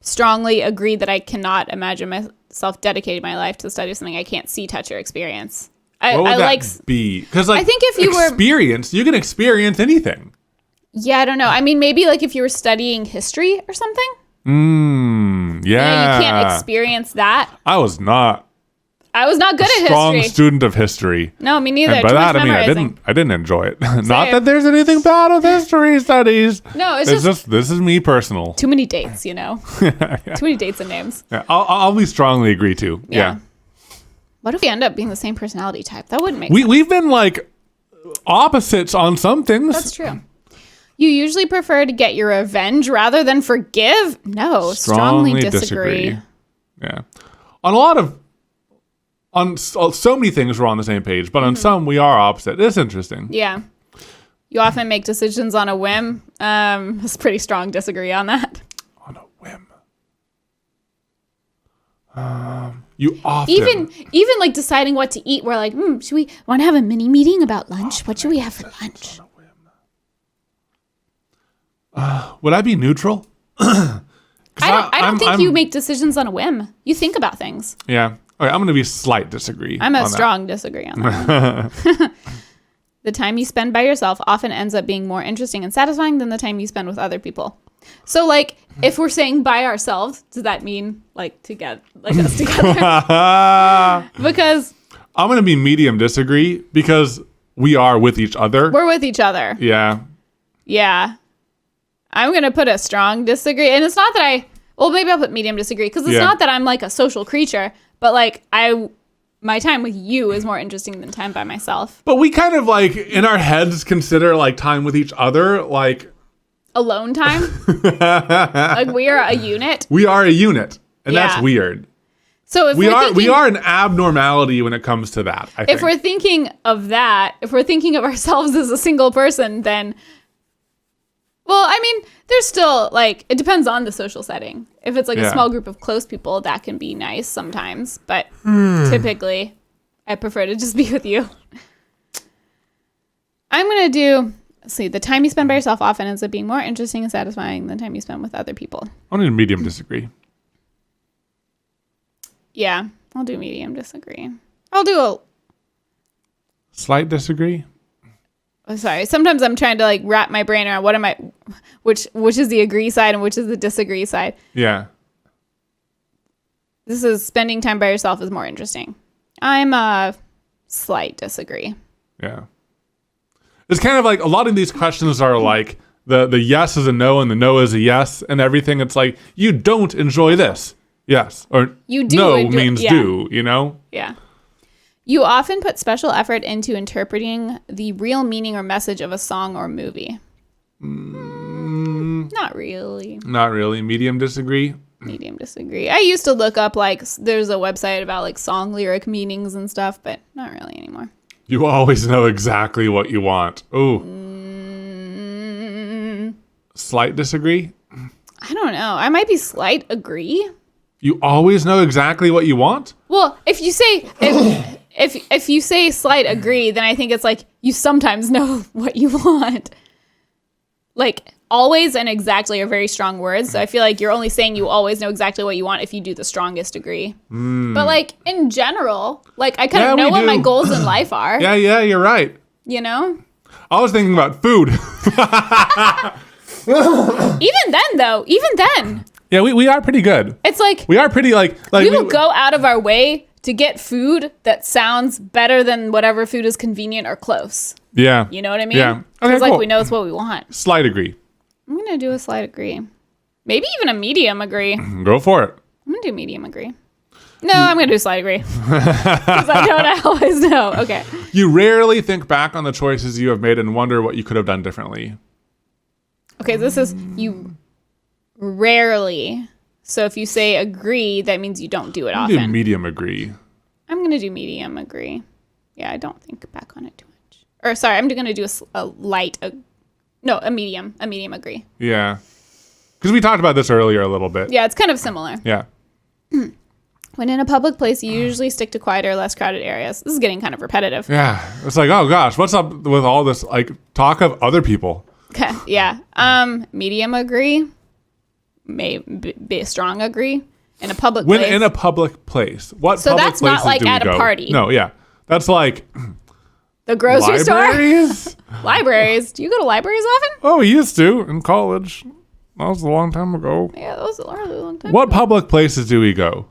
strongly agree that I cannot imagine myself dedicating my life to the study of something I can't see, touch, or experience. What would that be? Because like, I think if you you can experience anything. Yeah, I don't know. I mean, maybe like if you were studying history or something. Yeah. You can't experience that. I was not good at strong history. student of history. No, me neither. And by Too that, much I mean memorizing. I didn't enjoy it. Not that there's anything bad with history studies. No, it's just this is me personal. too many dates, you know. Too many dates and names. Yeah, I'll be strongly agree too. Yeah. What if we end up being the same personality type? That wouldn't make We sense. we've been like opposites on some things. That's true. You usually prefer to get your revenge rather than forgive? No, strongly disagree. Yeah. On so many things we're on the same page, but on some we are opposite. It's interesting. Yeah. You often make decisions on a whim. It's pretty strong disagree on that. On a whim. You often even like deciding what to eat. We're like, should we want to have a mini meeting about lunch? What should we have for lunch? Would I be neutral? I don't think you make decisions on a whim. You think about things. Yeah. All right, I'm going to be slight disagree. I'm a strong disagree on that. The time you spend by yourself often ends up being more interesting and satisfying than the time you spend with other people. So, like, if we're saying by ourselves, does that mean like together, like us together? Because I'm going to be medium disagree because we are with each other. We're with each other. Yeah. Yeah. I'm going to put a strong disagree. And it's not that maybe I'll put medium disagree because it's not that I'm like a social creature, but like my time with you is more interesting than time by myself. But we kind of like in our heads consider like time with each other like alone time. Like we are a unit. We are a unit, and that's weird. So if we are an abnormality when it comes to that. I think. If we're thinking of that, if we're thinking of ourselves as a single person, then well, I mean, there's still like it depends on the social setting. If it's like a small group of close people, that can be nice sometimes, but typically I prefer to just be with you. I'm going to do the time you spend by yourself often ends up being more interesting and satisfying than time you spend with other people. I'm going to medium disagree. Yeah, I'll do medium disagree. I'll do a slight disagree. Oh, sorry. Sometimes I'm trying to like wrap my brain around which is the agree side and which is the disagree side. Yeah. This is spending time by yourself is more interesting. I'm a slight disagree. Yeah. It's kind of like a lot of these questions are like the yes is a no and the no is a yes and everything. It's like you don't enjoy this. Yes. Or you do no means do, you know? Yeah. You often put special effort into interpreting the real meaning or message of a song or movie. Not really. Not really. Medium disagree. Medium disagree. I used to look up like there's a website about like song lyric meanings and stuff, but not really anymore. You always know exactly what you want. Ooh. Slight disagree? I don't know. I might be slight agree. You always know exactly what you want? Well, if you say if you say slight agree, then I think it's like you sometimes know what you want. Like always and exactly are very strong words. So I feel like you're only saying you always know exactly what you want if you do the strongest agree. But like in general, like I kind of know what my goals in life are. Yeah, you're right. You know? I was thinking about food. Even then. Yeah, we are pretty good. It's like We are pretty like we will go out of our way to get food that sounds better than whatever food is convenient or close. Yeah. You know what I mean? Yeah. Because Okay, cool. we know it's what we want. Slight agree. I'm going to do a slight agree. Maybe even a medium agree. Go for it. I'm going to do medium agree. No, I'm going to do slight agree. Because I don't always know. Okay. You rarely think back on the choices you have made and wonder what you could have done differently. Okay, this is you rarely. So if you say agree, that means you don't do it You do often. medium agree. I'm going to do medium agree. Yeah, I don't think back on it too much. Or sorry, I'm going to do a medium agree. Yeah. Because we talked about this earlier a little bit. Yeah, it's kind of similar. Yeah. When in a public place, you usually stick to quieter, less crowded areas. This is getting kind of repetitive. Yeah. It's like, oh gosh, what's up with all this like talk of other people? Okay, yeah. Medium agree. May be a strong agree. In a public When place. in a public place. What So public that's not places like do we at a go? party. No, yeah. That's like The grocery libraries? store? Libraries. Do you go to libraries often? Oh, we used to in college. That was a long time ago. Yeah, that was a really long time. What public places do we go?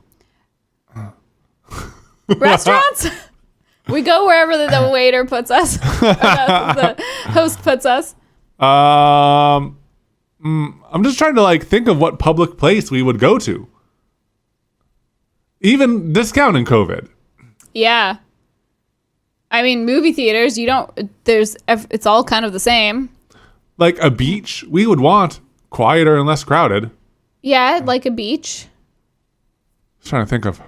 Restaurants? We go wherever the waiter puts us. Or the host puts us. I'm just trying to like think of what public place we would go to. Even discounting COVID. Yeah. I mean, movie theaters, it's all kind of the same. Like a beach, we would want quieter and less crowded. Yeah, like a beach. Just trying to think of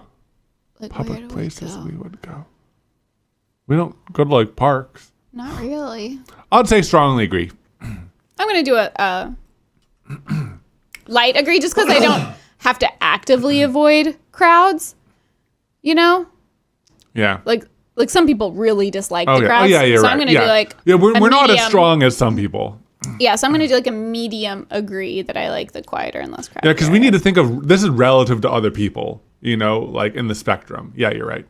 Like public where do places we go? we would go. We don't go to like parks. Not really. I'd say strongly agree. I'm going to do a light agree just because I don't have to actively avoid crowds. You know? Yeah. Like some people really dislike Oh, the yeah. crowds. Oh, yeah, you're so right. I'm going to do like yeah, we're not as medium- strong as some people. Yeah, so I'm going to do like a medium agree that I like the quieter and less crowded. Yeah, because we need to think of this is relative to other people, you know, like in the spectrum. Yeah, you're right.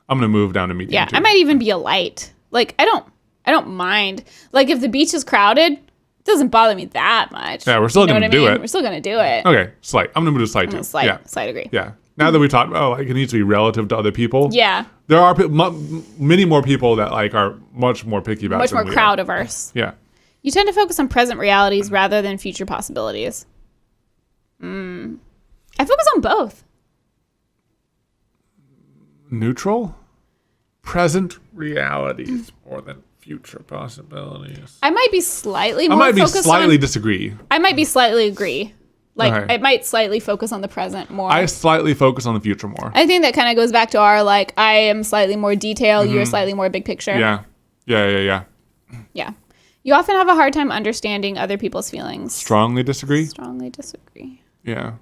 I'm gonna move down to medium. Yeah, too. I might even be a light. Like I don't mind. Like if the beach is crowded, it doesn't bother me that much. Yeah, we're still gonna do it. We're still gonna do it. Okay, slight. I'm gonna move to slight too. Slight agree. Yeah. Now that we talked about like it needs to be relative to other people. Yeah. There are many more people that like are much more picky about. Much more than we crowd are. averse. Yeah. You tend to focus on present realities rather than future possibilities. I focus on both. Neutral. Present realities more than future possibilities. I might be slightly more I might be focused slightly on, disagree. I might be slightly agree. Like Okay. I might slightly focus on the present more. I slightly focus on the future more. I think that kind of goes back to our like I am slightly more detail, you're slightly more big picture. Yeah. Yeah. Yeah. You often have a hard time understanding other people's feelings. Strongly disagree. Strongly disagree. Yeah.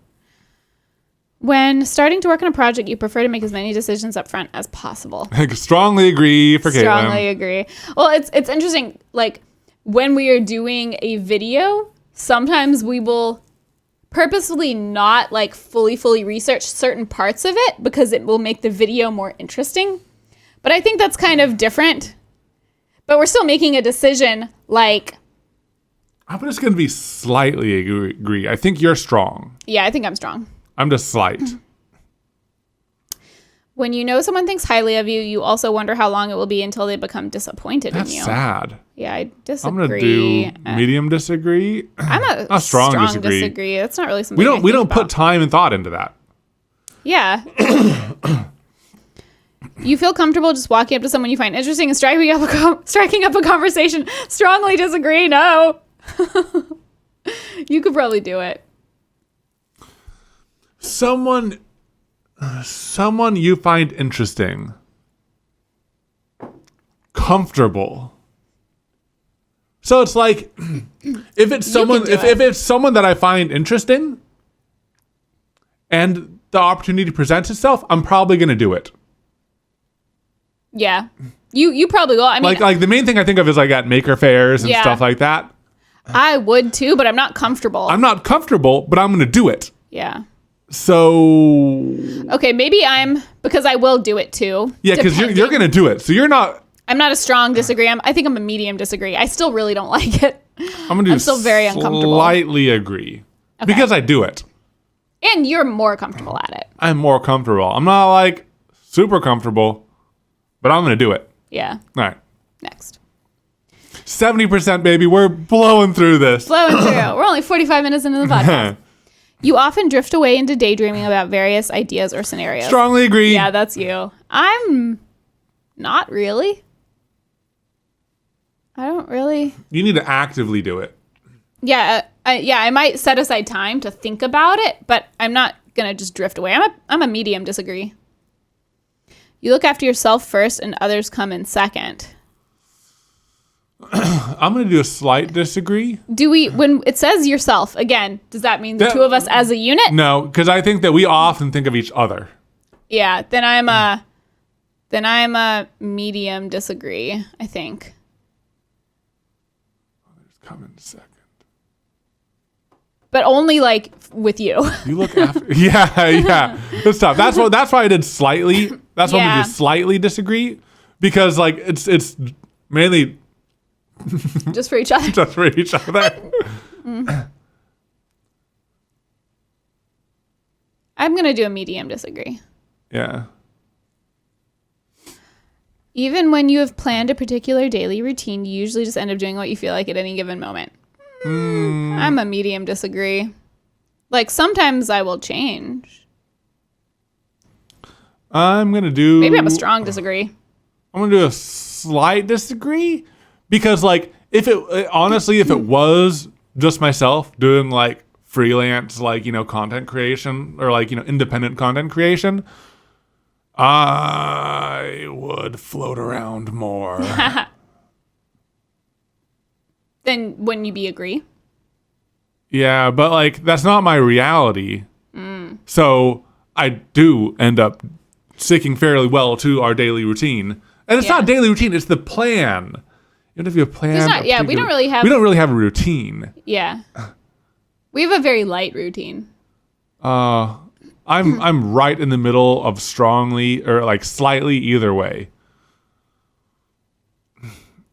When starting to work on a project, you prefer to make as many decisions up front as possible. Strongly agree for Katelyn. Strongly agree. Well, it's interesting. Like when we are doing a video, sometimes we will purposefully not like fully research certain parts of it because it will make the video more interesting. But I think that's kind of different. But we're still making a decision like... I'm just going to be slightly agree. I think you're strong. Yeah, I think I'm strong. I'm just slight. When you know someone thinks highly of you, you also wonder how long it will be until they become disappointed That's in you. sad. Yeah, I disagree. I'm going to do medium disagree. I'm a strong disagree. disagree. That's not really something We don't about. put time and thought into that. Yeah. You feel comfortable just walking up to someone you find interesting and striking up a conversation. Strongly disagree. No. You could probably do it. Someone you find interesting. Comfortable. So it's like if it's someone do if it's someone that I find interesting and the opportunity presents itself, I'm probably going to do it. Yeah. You probably will. I mean, like the main thing I think of is like at maker fairs and stuff like that. I would too, but I'm not comfortable. I'm not comfortable, but I'm going to do it. Yeah. So. Okay, maybe because I will do it too. Yeah, because you're going to do it. So you're not. I'm not a strong disagree. I think I'm a medium disagree. I still really don't like it. I'm still very uncomfortable. Slightly agree. Okay. Because I do it. And you're more comfortable at it. I'm more comfortable. I'm not like super comfortable, but I'm going to do it. Yeah. All right. Next. 70%, baby. We're blowing through this. Blowing through. We're only 45 minutes into the podcast. You often drift away into daydreaming about various ideas or scenarios. Strongly agree. Yeah, that's you. I'm not really. I don't really. You need to actively do it. Yeah, I might set aside time to think about it, but I'm not going to just drift away. I'm a medium disagree. You look after yourself first and others come in second. I'm going to do a slight disagree. When it says yourself, again, does that mean the two of us as a unit? No, because I think that we often think of each other. Yeah, then I'm a medium disagree, I think. Others come in second. But only like with you. You look after. Yeah. It's tough. That's why I did slightly. That's why I'm gonna do slightly disagree, because like it's mainly just for each other. Just for each other. I'm gonna do a medium disagree. Yeah. Even when you have planned a particular daily routine, you usually just end up doing what you feel like at any given moment. I'm a medium disagree. Like, sometimes I will change. I'm going to do... Maybe I'm a strong disagree. I'm going to do a slight disagree. Because, like, if it was just myself doing, like, freelance, like, content creation or, like, independent content creation, I would float around more. Then wouldn't you be agree? Yeah, but like that's not my reality. So I do end up sticking fairly well to our daily routine. And it's not daily routine, it's the plan. Even if you have planned. We don't really have a routine. Yeah. We have a very light routine. I'm right in the middle of strongly or like slightly either way.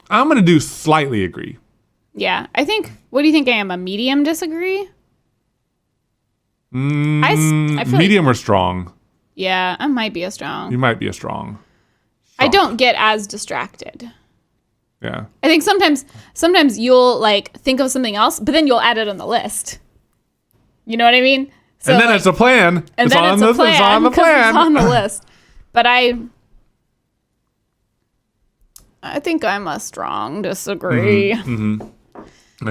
I'm gonna do slightly agree. Yeah, I think. What do you think I am? A medium disagree? I feel medium or strong. Yeah, I might be a strong. You might be a strong. I don't get as distracted. Yeah. I think sometimes you'll like think of something else, but then you'll add it on the list. You know what I mean? So, and then it's a plan. And it's then on it's a plan. It's on the plan. It's on the list. But I think I'm a strong disagree. Mm-hmm.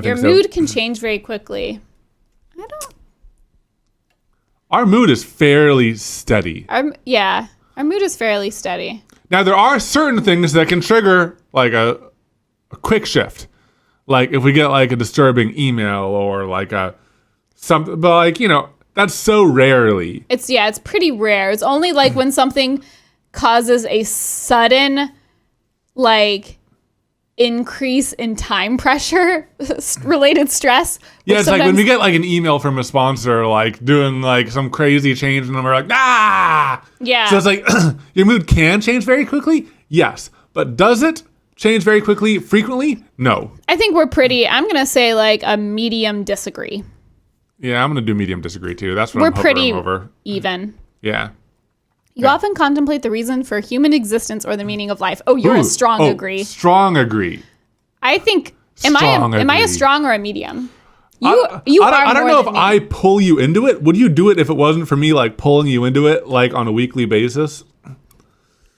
Your mood can change very quickly. I don't. Our mood is fairly steady. Our mood is fairly steady. Now there are certain things that can trigger like a quick shift, like if we get like a disturbing email or like something. But like that's so rarely. It's pretty rare. It's only like when something causes a sudden like increase in time pressure related stress. Yeah, it's like when we get like an email from a sponsor like doing like some crazy change and we're like, Yeah. So it's like your mood can change very quickly, yes. But does it change very quickly, frequently? No. I think I'm gonna say like a medium disagree. Yeah, I'm gonna do medium disagree too. That's what we're I'm pretty over. Even. Yeah. You often contemplate the reason for human existence or the meaning of life. Oh, you're a strong agree. Strong agree. I think. Am I a strong or a medium? I don't know if I pull you into it. Would you do it if it wasn't for me like pulling you into it like on a weekly basis?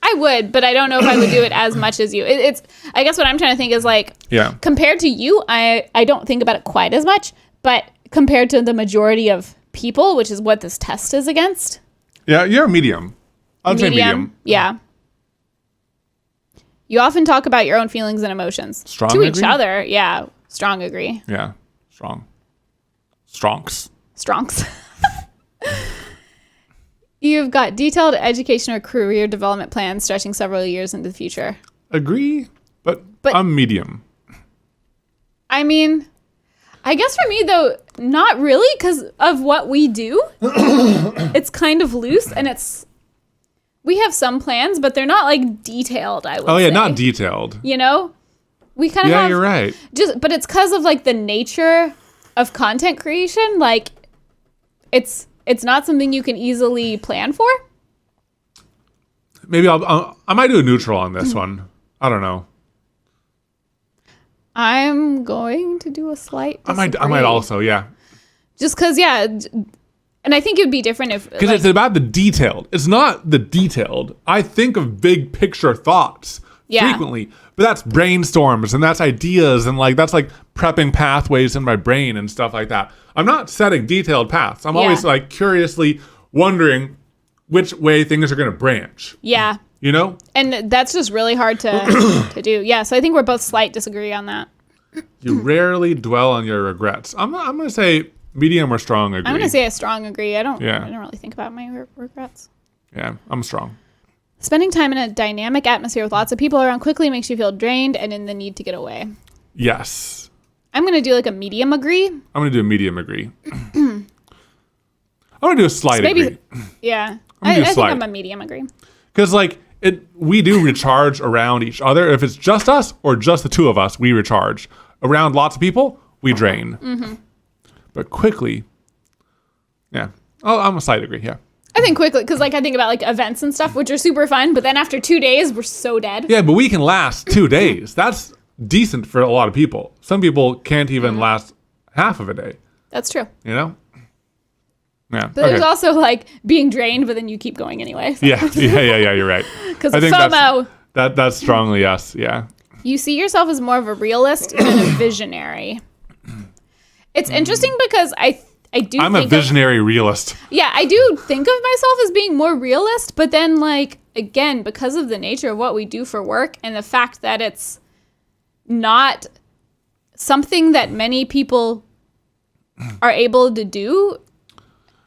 I would, but I don't know if I would do it as much as you. It's. I guess what I'm trying to think is like. Yeah. Compared to you, I don't think about it quite as much, but compared to the majority of people, which is what this test is against. Yeah, you're a medium. I'd say medium. Yeah. You often talk about your own feelings and emotions. Strong to agree? each other. Yeah. Strong agree. Yeah. Strong. Strongs. Strongs. You've got detailed education or career development plans stretching several years into the future. Agree, but I'm medium. I mean, I guess for me, though, not really, because of what we do. It's kind of loose, and we have some plans, but they're not, like, detailed, I would say. Oh, yeah, not detailed. You know? We kind of have... Yeah, you're right. But it's because of, like, the nature of content creation. Like, it's not something you can easily plan for. Maybe I might do a neutral on this one. I don't know. I'm going to do a slight disagree. I might also, yeah. Just because, yeah... And I think it would be different if... Because it's about the detailed. It's not the detailed. I think of big picture thoughts frequently. But that's brainstorms and that's ideas and like that's like prepping pathways in my brain and stuff like that. I'm not setting detailed paths. I'm always like curiously wondering which way things are going to branch. Yeah. You know? And that's just really hard to do. Yeah, so I think we're both slight disagree on that. You rarely dwell on your regrets. I'm going to say... medium or strong agree. I'm going to say a strong agree. I don't Yeah. really think about my regrets. Yeah, I'm strong. Spending time in a dynamic atmosphere with lots of people around quickly makes you feel drained and in the need to get away. Yes. I'm going to do like a medium agree. I'm going to do a medium agree. I'm going to do a slight agree. Yeah. I think I'm a medium agree. Because like we do recharge around each other. If it's just us or just the two of us, we recharge. Around lots of people, we drain. Mm-hmm. But quickly, yeah. Oh, I'm a slight agree, yeah. I think quickly, because like I think about like events and stuff, which are super fun, but then after 2 days, we're so dead. Yeah, but we can last 2 days. That's decent for a lot of people. Some people can't even last half of a day. That's true. You know? Yeah. But there's also like being drained, but then you keep going anyway. So. Yeah, you're right. Because of FOMO. That's strongly yes, yeah. You see yourself as more of a realist than a visionary. It's interesting because I do I'm a visionary realist. Yeah, I do think of myself as being more realist, but then like again, because of the nature of what we do for work and the fact that it's not something that many people are able to do,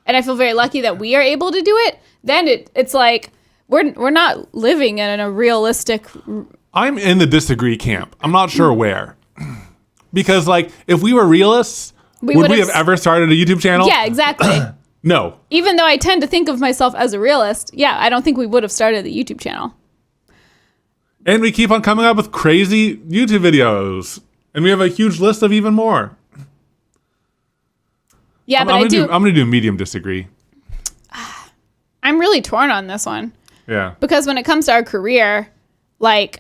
and I feel very lucky that we are able to do it, then it's like we're not living in a realistic... I'm in the disagree camp. I'm not sure where. Because like if we were realists, would we have ever started a YouTube channel? Yeah, exactly. No. Even though I tend to think of myself as a realist, yeah, I don't think we would have started the YouTube channel. And we keep on coming up with crazy YouTube videos. And we have a huge list of even more. Yeah, I'm going to do medium disagree. I'm really torn on this one. Yeah. Because when it comes to our career, like,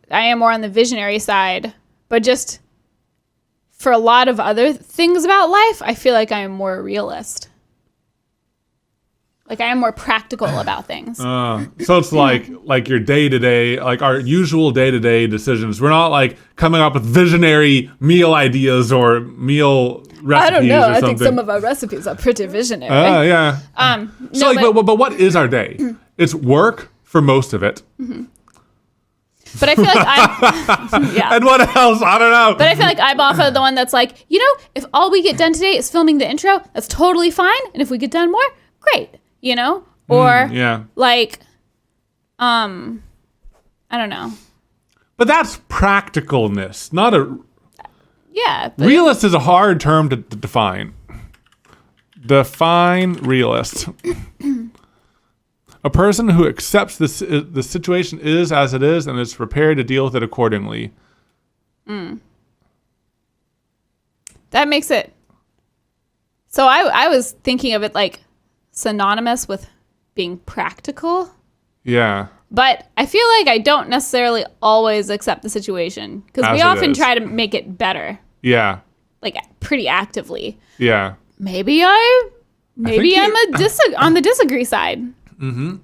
I am more on the visionary side. But just... for a lot of other things about life, I feel like I am more a realist. Like I am more practical about things. So it's like your day-to-day, like our usual day-to-day decisions. We're not like coming up with visionary meal ideas or meal recipes. I don't know. I think some of our recipes are pretty visionary. Yeah. So but what is our day? It's work for most of it. Mm-hmm. But I feel like I'm... yeah. And what else? I don't know. But I feel like I'm also the one that's like, you know, if all we get done today is filming the intro, that's totally fine. And if we get done more, great. You know? Or, like, I don't know. But that's practicalness, not a... Yeah. Realist is a hard term to define. Define realist. A person who accepts the situation is as it is and is prepared to deal with it accordingly. That makes it... So I was thinking of it like synonymous with being practical. Yeah. But I feel like I don't necessarily always accept the situation because we often try to make it better. Yeah. Like pretty actively. Yeah. Maybe I'm on the disagree side. Mm-hmm.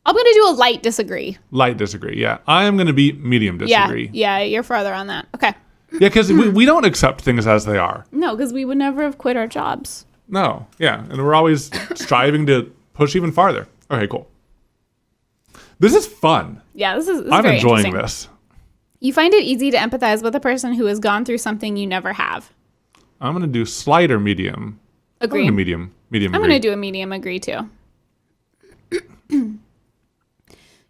I'm going to do a light disagree. Light disagree, yeah. I am going to be medium disagree. Yeah, you're farther on that. Okay. Yeah, because we don't accept things as they are. No, because we would never have quit our jobs. No, yeah. And we're always striving to push even farther. Okay, cool. This is fun. Yeah, this is I'm very enjoying this. You find it easy to empathize with a person who has gone through something you never have. I'm going to do slight or medium. Agree. I'm going to medium I'm going to do a medium agree too.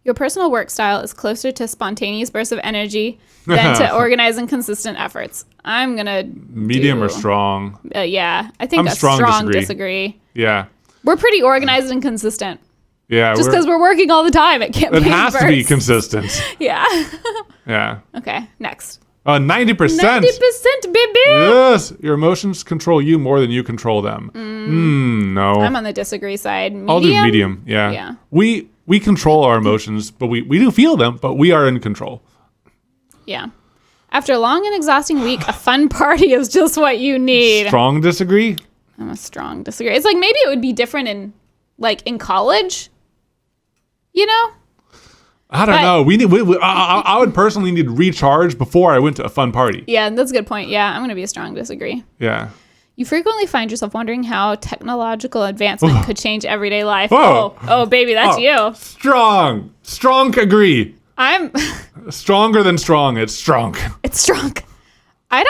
Your personal work style is closer to spontaneous bursts of energy than to organized and consistent efforts. I'm going to medium or strong. Yeah, I think I'm a strong disagree. Yeah. We're pretty organized and consistent. Yeah. Just because we're working all the time, it can't be It has to be bursts. consistent. Yeah. Yeah. Okay, next. 90%. 90%, baby! Yes. Your emotions control you more than you control them. No. I'm on the disagree side. Medium? I'll do medium. Yeah. Yeah. We control our emotions, but we do feel them, but we are in control. Yeah. After a long and exhausting week, a fun party is just what you need. Strong disagree? I'm a strong disagree. It's like maybe it would be different in college. You know? I don't know. I would personally need to recharge before I went to a fun party. Yeah, that's a good point. Yeah, I'm going to be a strong disagree. Yeah. You frequently find yourself wondering how technological advancement could change everyday life. Whoa. Oh, baby, that's you. Strong agree. I'm Stronger than strong. It's strong. It's strong. I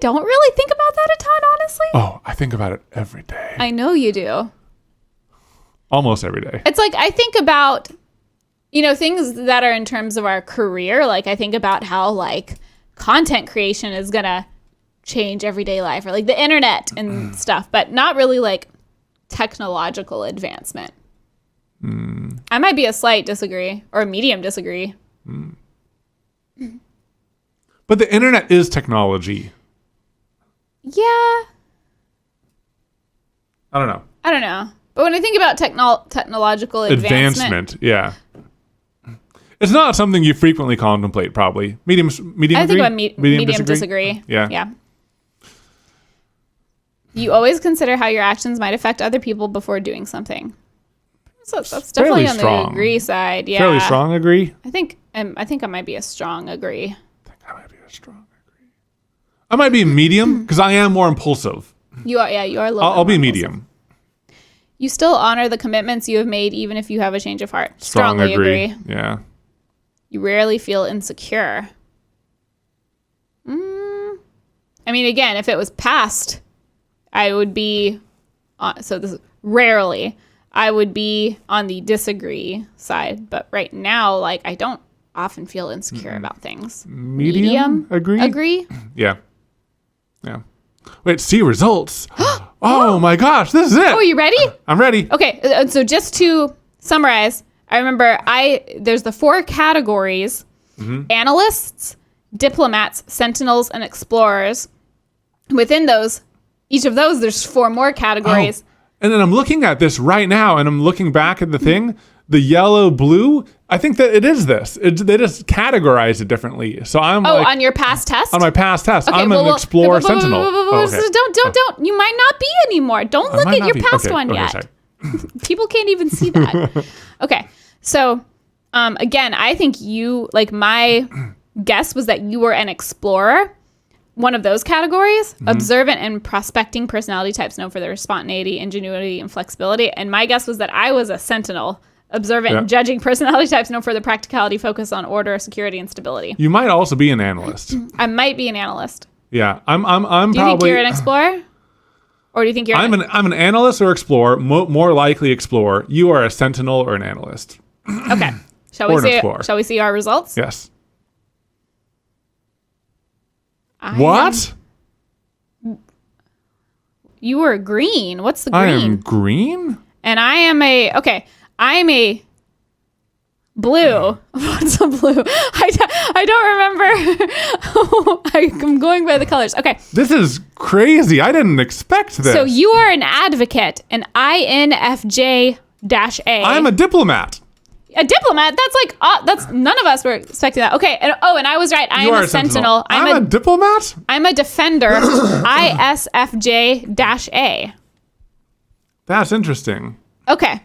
don't really think about that a ton, honestly. Oh, I think about it every day. I know you do. Almost every day. It's like I think about, things that are in terms of our career. Like I think about how like content creation is going to change everyday life, or like the internet and stuff, but not really like technological advancement. I might be a slight disagree or a medium disagree. But the internet is technology. Yeah. I don't know. But when I think about technological advancement, yeah. It's not something you frequently contemplate, probably. Medium I think agree? about medium disagree. Yeah. You always consider how your actions might affect other people before doing something. So that's definitely on the agree side. Yeah. Fairly strong agree? I think I might be a strong agree. I might be medium because I am more impulsive. You are a little I'll be more medium. You still honor the commitments you have made even if you have a change of heart. Strong Strongly agree. Yeah. You rarely feel insecure. I mean, again, if it was past, I would be rarely. I would be on the disagree side, but right now, like, I don't often feel insecure about things. Medium agree? Agree? Yeah. Wait, see results. Oh my gosh, this is it. Oh, are you ready? I'm ready. Okay, so just to summarize, I remember there's the 4 categories: analysts, diplomats, sentinels, and explorers. Within each of those, there's 4 more categories. Oh. And then I'm looking at this right now, and I'm looking back at the thing, the yellow, blue. I think that it is this. They just categorize it differently. So I'm on your past test? On my past test. I'm an explorer sentinel. Don't. You might not be anymore. Don't look at your past one yet. Sorry. People can't even see that. Okay. So, again, I think my guess was that you were an explorer. One of those categories, observant and prospecting personality types known for their spontaneity, ingenuity, and flexibility. And my guess was that I was a sentinel, observant and judging personality types known for the practicality, focus on order, security, and stability. You might also be an analyst. I might be an analyst. Yeah, I'm Do you probably. think you're an explorer, or do you think you're? I'm an analyst or explorer. More likely explorer. You are a sentinel or an analyst. Okay. Shall we see our results? Yes. What? You were green. What's the green? I am green? And I am a blue. What's a blue? I don't remember. I'm going by the colors. Okay. This is crazy. I didn't expect this. So you are an advocate, an INFJ-A. I'm a diplomat. A diplomat? That's none of us were expecting that. Okay. And I was right. I am a sentinel. I'm a diplomat? I'm a defender. ISFJ-A. That's interesting. Okay.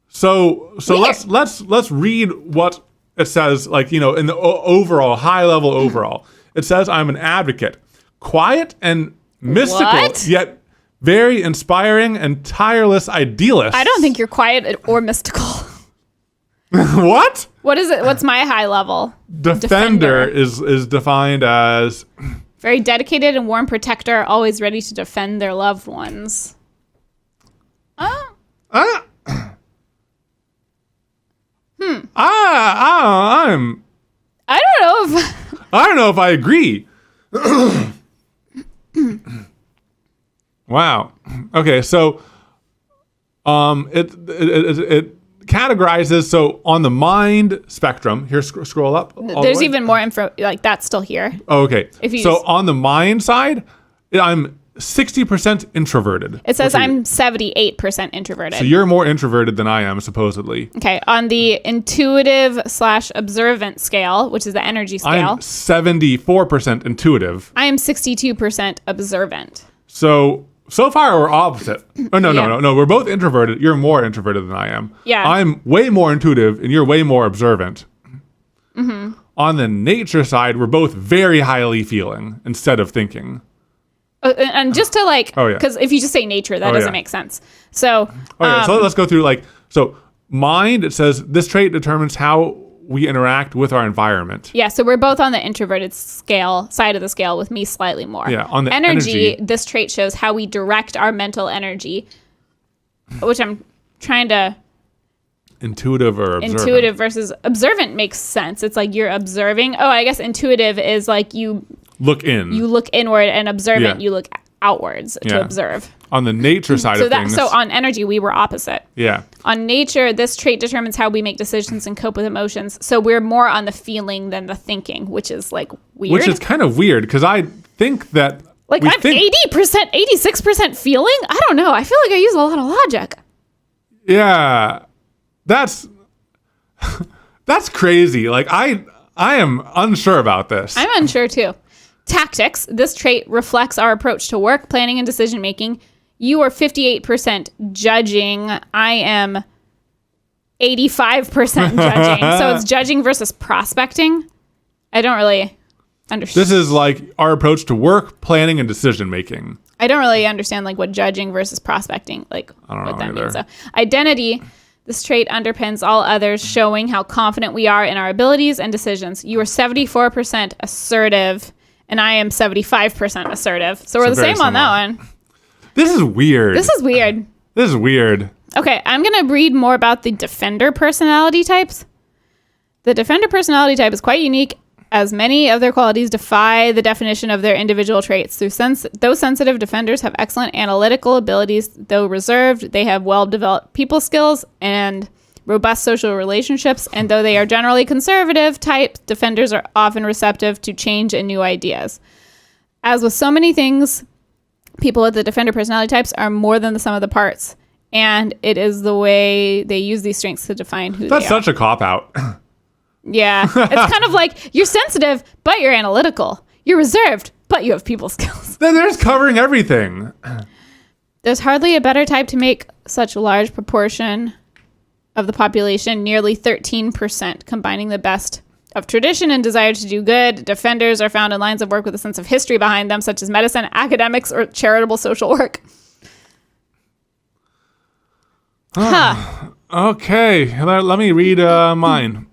So let's read what it says, like, in the overall, high level overall. It says I'm an advocate, quiet and mystical, yet very inspiring and tireless idealist. I don't think you're quiet or mystical. What? What is it? What's my high level? Defender is defined as very dedicated and warm protector, always ready to defend their loved ones. know if I agree. Wow. Okay, so it categorizes, so on the mind spectrum, here scroll up. There's even more info, like that's still here. Oh, okay. If you so just- on the mind side, I'm 60% introverted. It says I'm 78% introverted. So you're more introverted than I am, supposedly. Okay, on the intuitive/observant scale, which is the energy scale, I'm 74% intuitive. I am 62% observant. So far we're opposite. Oh, no, Yeah. no. We're both introverted. You're more introverted than I am. Yeah. I'm way more intuitive and you're way more observant. Mm-hmm. On the nature side, we're both very highly feeling instead of thinking. And just to like, Oh, yeah. because if you just say nature, that Oh, doesn't yeah. make sense. So, Okay, so let's go through so mind, it says this trait determines how we interact with our environment. yeah, so we're both on the introverted side of the scale, with me slightly more. Yeah, on the energy, energy. this trait shows how we direct our mental energy, which I'm trying to. Intuitive or observant? Intuitive versus observant makes sense. It's like you're observing. Oh, I guess intuitive is like you Look in. look inward, and observant Yeah. you look outwards to Yeah. observe. On the nature side of things. So on energy, we were opposite. Yeah. On nature, this trait determines how we make decisions and cope with emotions. So we're more on the feeling than the thinking, which is like weird. Which is kind of weird because I think that. like we I'm think, 80%, 86% feeling. I don't know. I feel like I use a lot of logic. Yeah. That's crazy. Like I am unsure about this. I'm unsure too. Tactics. This trait reflects our approach to work, planning, and decision making. You are 58% judging. I am 85% judging. So it's judging versus prospecting. I don't really understand. This is like our approach to work, planning, and decision making. I don't really understand like what judging versus prospecting, like I don't what know that either. means. So identity. This trait underpins all others, showing how confident we are in our abilities and decisions. You are 74% assertive, and I am 75% assertive. So we're the very same on that similar. one. This is weird. This is weird. This is weird. Okay, I'm going to read more about the defender personality types. The defender personality type is quite unique, as many of their qualities defy the definition of their individual traits. Though sensitive, defenders have excellent analytical abilities. Though reserved, they have well-developed people skills and robust social relationships. And though they are generally conservative type, defenders are often receptive to change and new ideas. As with so many things, people with the defender personality types are more than the sum of the parts. And it is the way they use these strengths to define who That's they are. such a cop-out. Yeah. It's kind of like you're sensitive, but you're analytical. You're reserved, but you have people skills. Then there's covering everything. There's hardly a better type to make such a large proportion of the population, nearly 13%, combining the best of tradition and desire to do good. Defenders are found in lines of work with a sense of history behind them, such as medicine, academics, or charitable social work. Okay, let me read mine.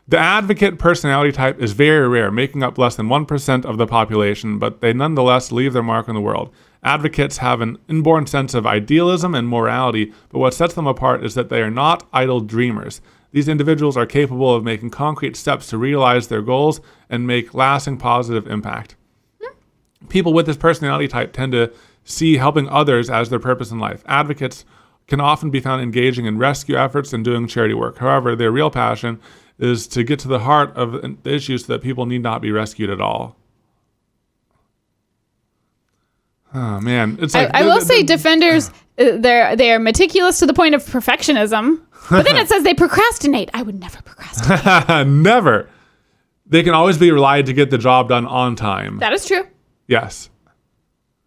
The advocate personality type is very rare, making up less than 1% of the population, but they nonetheless leave their mark on the world. Advocates have an inborn sense of idealism and morality, but what sets them apart is that they are not idle dreamers. These individuals are capable of making concrete steps to realize their goals and make lasting positive impact. People with this personality type tend to see helping others as their purpose in life. Advocates can often be found engaging in rescue efforts and doing charity work. However, their real passion is to get to the heart of the issues so that people need not be rescued at all. Oh man, it's like I will say defenders, they are meticulous to the point of perfectionism, but then it says they procrastinate. I would never procrastinate. never. They can always be relied to get the job done on time. That is true. Yes.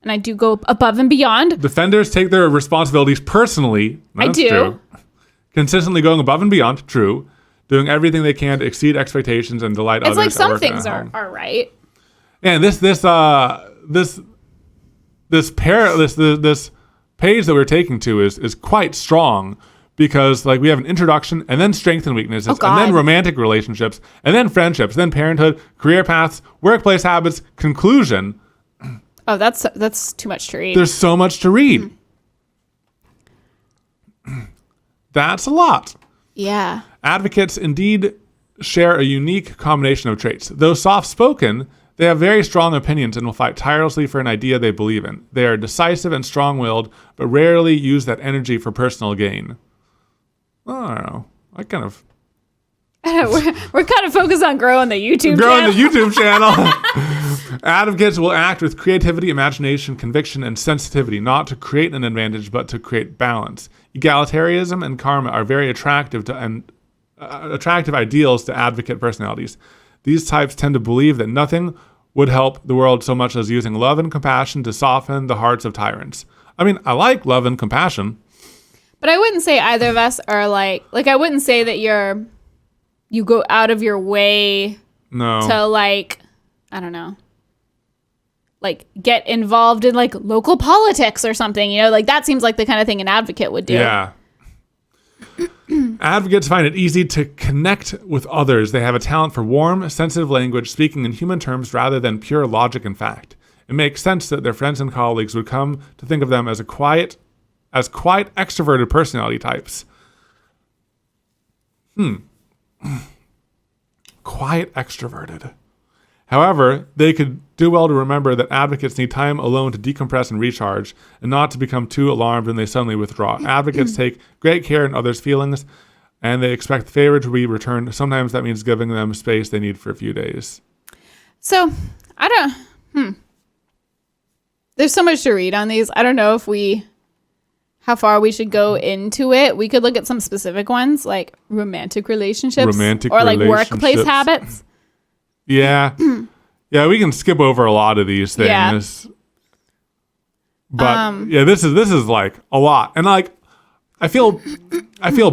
And I do go above and beyond. Defenders take their responsibilities personally. That's I do. True. Consistently going above and beyond. True. Doing everything they can to exceed expectations and delight It's others. like at some work and things at are home. right. And this page that we're taking to is quite strong because like we have an introduction and then strengths and weaknesses Oh, God. and then romantic relationships and then friendships, then parenthood, career paths, workplace habits, conclusion. Oh, that's too much to read. There's so much to read. That's a lot. Yeah. Advocates indeed share a unique combination of traits. Though soft-spoken, they have very strong opinions and will fight tirelessly for an idea they believe in. They are decisive and strong-willed, but rarely use that energy for personal gain. I don't know. We're kind of focused on growing the YouTube channel. Advocates will act with creativity, imagination, conviction, and sensitivity, not to create an advantage, but to create balance. Egalitarianism and karma are very attractive ideals to advocate personalities. These types tend to believe that nothing would help the world so much as using love and compassion to soften the hearts of tyrants. I mean, I like love and compassion. But I wouldn't say either of us are like I wouldn't say that you go out of your way to like, I don't know, like get involved in like local politics or something, you know, like that seems like the kind of thing an advocate would do. Yeah. Advocates find it easy to connect with others. They have a talent for warm, sensitive language, speaking in human terms rather than pure logic and fact. It makes sense that their friends and colleagues would come to think of them as quite extroverted personality types. Quiet extroverted. However, they could do well to remember that advocates need time alone to decompress and recharge, and not to become too alarmed when they suddenly withdraw. Advocates take great care in others' feelings, and they expect the favor to be returned. Sometimes that means giving them space they need for a few days. So, there's so much to read on these. I don't know how far we should go into it. We could look at some specific ones, like romantic relationships, or like workplace habits. Yeah. Yeah, we can skip over a lot of these things. Yeah. But this is like a lot. And like I feel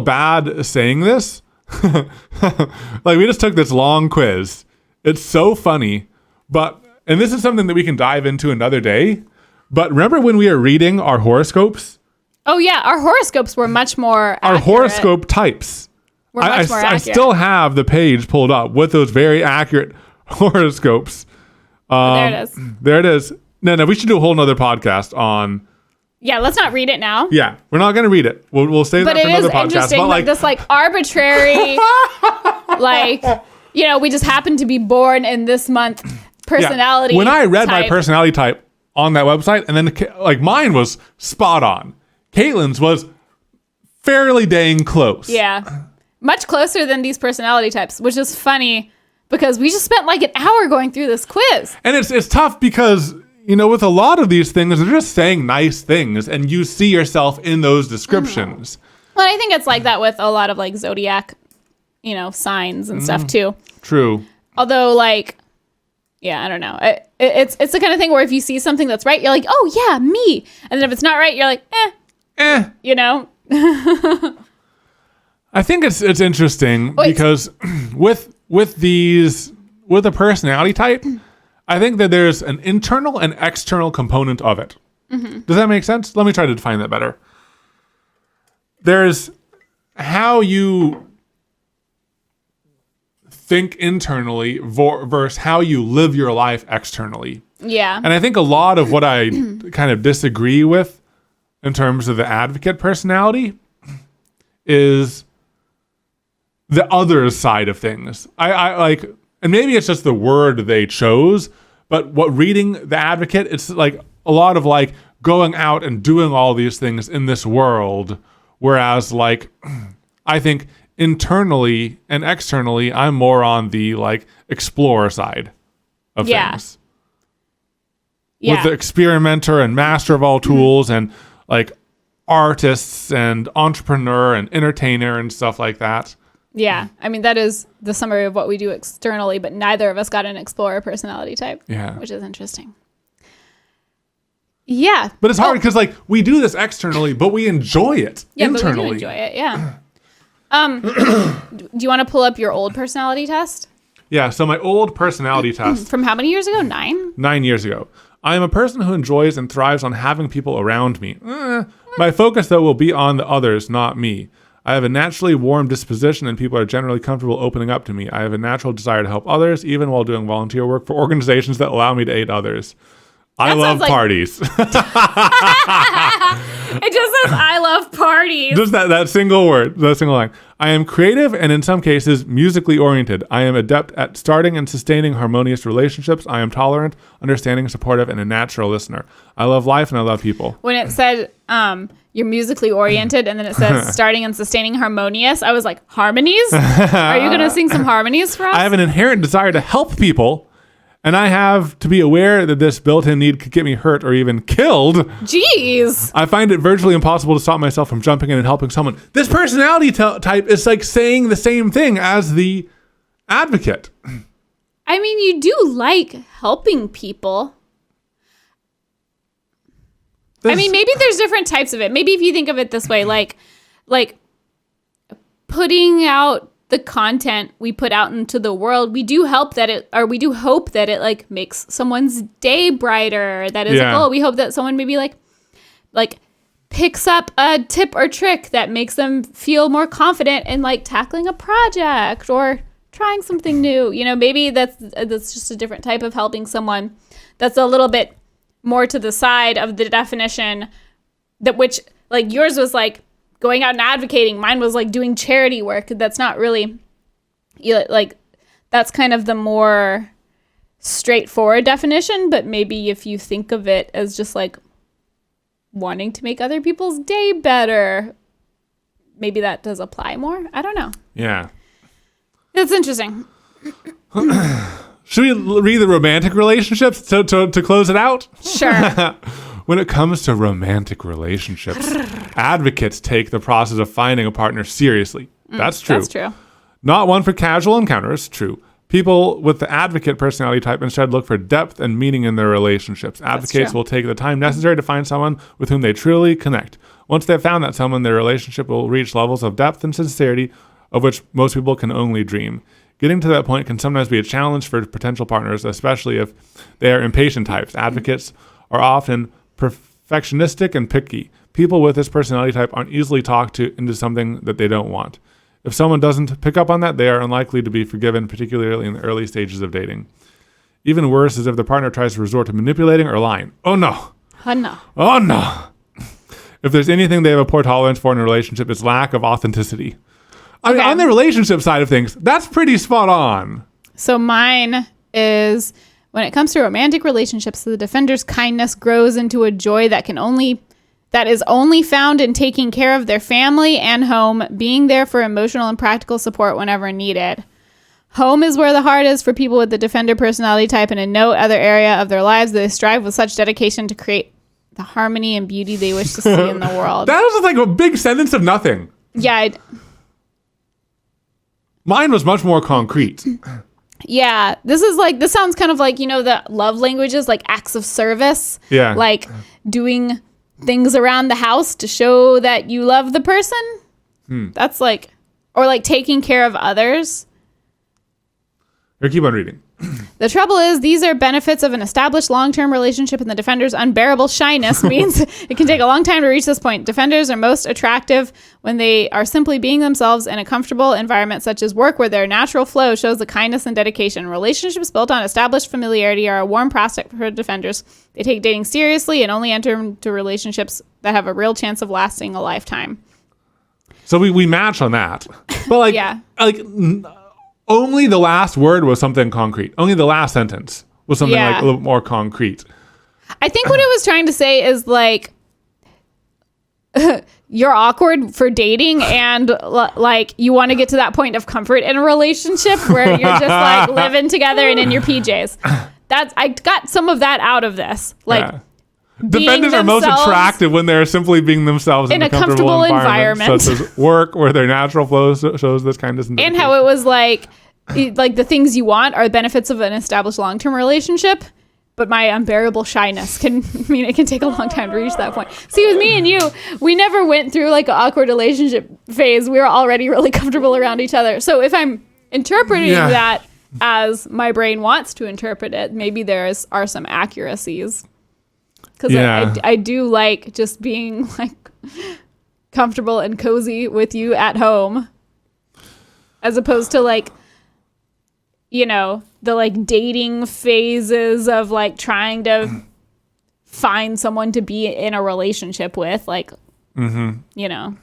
bad saying this. Like we just took this long quiz. It's so funny. And this is something that we can dive into another day. But remember when we were reading our horoscopes? Oh yeah, our horoscopes were much more accurate. Our horoscope types. I still have the page pulled up with those very accurate horoscopes. There it is. There it is. No, we should do a whole nother podcast on. Yeah, let's not read it now. Yeah, we're not going to read it. We'll save that for another podcast. But it is interesting, like this like arbitrary, like, you know, we just happen to be born in this month personality. Yeah. When I read my personality type on that website, and then like mine was spot on. Katelyn's was fairly dang close. Yeah. Much closer than these personality types, which is funny because we just spent like an hour going through this quiz. And it's tough because, you know, with a lot of these things, they're just saying nice things and you see yourself in those descriptions. Well, I think it's like that with a lot of like zodiac, you know, signs and stuff too. True. Although like, yeah, I don't know. It's the kind of thing where if you see something that's right, you're like, oh yeah, me. And then if it's not right, you're like, you know? I think it's interesting because with a personality type, I think that there's an internal and external component of it. Mm-hmm. Does that make sense? Let me try to define that better. There's how you think internally versus how you live your life externally. Yeah. And I think a lot of what I kind of disagree with in terms of the advocate personality is the other side of things. I like, and maybe it's just the word they chose, but what reading the advocate, it's like a lot of like going out and doing all these things in this world. Whereas like, I think internally and externally, I'm more on the like explorer side of things. Yeah. With the experimenter and master of all tools and like artists and entrepreneur and entertainer and stuff like that. Yeah. I mean, that is the summary of what we do externally, but neither of us got an explorer personality type. Yeah. Which is interesting. Yeah. But it's hard because like we do this externally, but we enjoy it internally. But we do enjoy it. Yeah. Do you want to pull up your old personality test? Yeah. So my old personality test. From how many years ago? 9? 9 years ago. I am a person who enjoys and thrives on having people around me. My focus, though, will be on the others, not me. I have a naturally warm disposition and people are generally comfortable opening up to me. I have a natural desire to help others, even while doing volunteer work for organizations that allow me to aid others. I love parties. It just says, I love parties. Just that single word, that single line. I am creative and in some cases musically oriented. I am adept at starting and sustaining harmonious relationships. I am tolerant, understanding, supportive, and a natural listener. I love life and I love people. When it said you're musically oriented and then it says starting and sustaining harmonious, I was like, harmonies? Are you going to sing some harmonies for us? I have an inherent desire to help people. And I have to be aware that this built-in need could get me hurt or even killed. Jeez. I find it virtually impossible to stop myself from jumping in and helping someone. This personality type is like saying the same thing as the advocate. I mean, you do like helping people. I mean, maybe there's different types of it. Maybe if you think of it this way, like putting out the content we put out into the world, we do hope that it like makes someone's day brighter. That is a goal. We hope that someone maybe like picks up a tip or trick that makes them feel more confident in like tackling a project or trying something new. You know, maybe that's just a different type of helping someone that's a little bit more to the side of the definition, that which like yours was like going out and advocating. Mine was like doing charity work. That's not really, like, that's kind of the more straightforward definition. But maybe if you think of it as just like wanting to make other people's day better, maybe that does apply more. I don't know. Yeah. That's interesting. Should we read the romantic relationships to close it out? Sure. When it comes to romantic relationships, advocates take the process of finding a partner seriously. That's true. That's true. Not one for casual encounters. True. People with the advocate personality type instead look for depth and meaning in their relationships. Advocates will take the time necessary to find someone with whom they truly connect. Once they've found that someone, their relationship will reach levels of depth and sincerity of which most people can only dream. Getting to that point can sometimes be a challenge for potential partners, especially if they are impatient types. Advocates are often perfectionistic and picky. People with this personality type aren't easily talked to into something that they don't want. If someone doesn't pick up on that, they are unlikely to be forgiven, particularly in the early stages of dating. Even worse is if the partner tries to resort to manipulating or lying. Oh no. Oh no. Oh no. If there's anything they have a poor tolerance for in a relationship, it's lack of authenticity. I mean, on the relationship side of things, that's pretty spot on. So mine is, when it comes to romantic relationships, the defender's kindness grows into a joy that is only found in taking care of their family and home, being there for emotional and practical support whenever needed. Home is where the heart is for people with the defender personality type, and in no other area of their lives do they strive with such dedication to create the harmony and beauty they wish to see in the world. That was like a big sentence of nothing. Yeah. Mine was much more concrete. Yeah, this sounds kind of like, the love languages, like acts of service. Yeah. Like doing things around the house to show that you love the person. That's like, or like taking care of others. Here, keep on reading. The trouble is, these are benefits of an established long-term relationship, and the defender's unbearable shyness means it can take a long time to reach this point. Defenders are most attractive when they are simply being themselves in a comfortable environment such as work, where their natural flow shows the kindness and dedication. Relationships built on established familiarity are a warm prospect for defenders. They take dating seriously and only enter into relationships that have a real chance of lasting a lifetime. So we match on that. But like, Yeah. Only the last word was something concrete. Only the last sentence was something like a little more concrete. I think what it was trying to say is like, you're awkward for dating and like you want to get to that point of comfort in a relationship where you're just like living together and in your PJs. I got some of that out of this. Like, defenders are most attractive when they're simply being themselves in a comfortable environment, such as work, where their natural flow shows this kindness. And how it was like the things you want are the benefits of an established long-term relationship, but my unbearable shyness can mean it can take a long time to reach that point. See, with me and you, we never went through like an awkward relationship phase. We were already really comfortable around each other. So if I'm interpreting that as my brain wants to interpret it, maybe are some accuracies. Because I do like just being like comfortable and cozy with you at home, as opposed to like, the like dating phases of like trying to find someone to be in a relationship with, like, you know.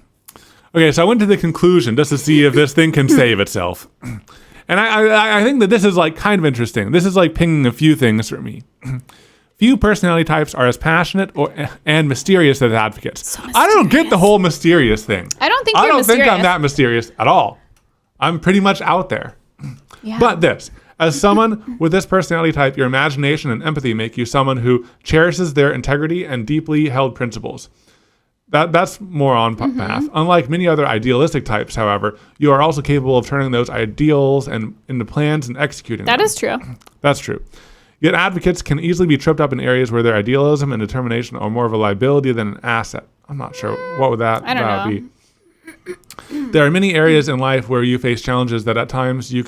Okay, so I went to the conclusion just to see if this thing can save itself. And I think that this is like kind of interesting. This is like pinging a few things for me. Few personality types are as passionate and mysterious as advocates. So I don't get the whole mysterious thing. I don't think you're mysterious. Think I'm that mysterious at all. I'm pretty much out there. Yeah. But as someone with this personality type, your imagination and empathy make you someone who cherishes their integrity and deeply held principles. That's more on path. Unlike many other idealistic types, however, you are also capable of turning those ideals into plans and executing them. That is true. That's true. Yet advocates can easily be tripped up in areas where their idealism and determination are more of a liability than an asset. I'm not sure. What would that be? There are many areas in life where you face challenges that at times you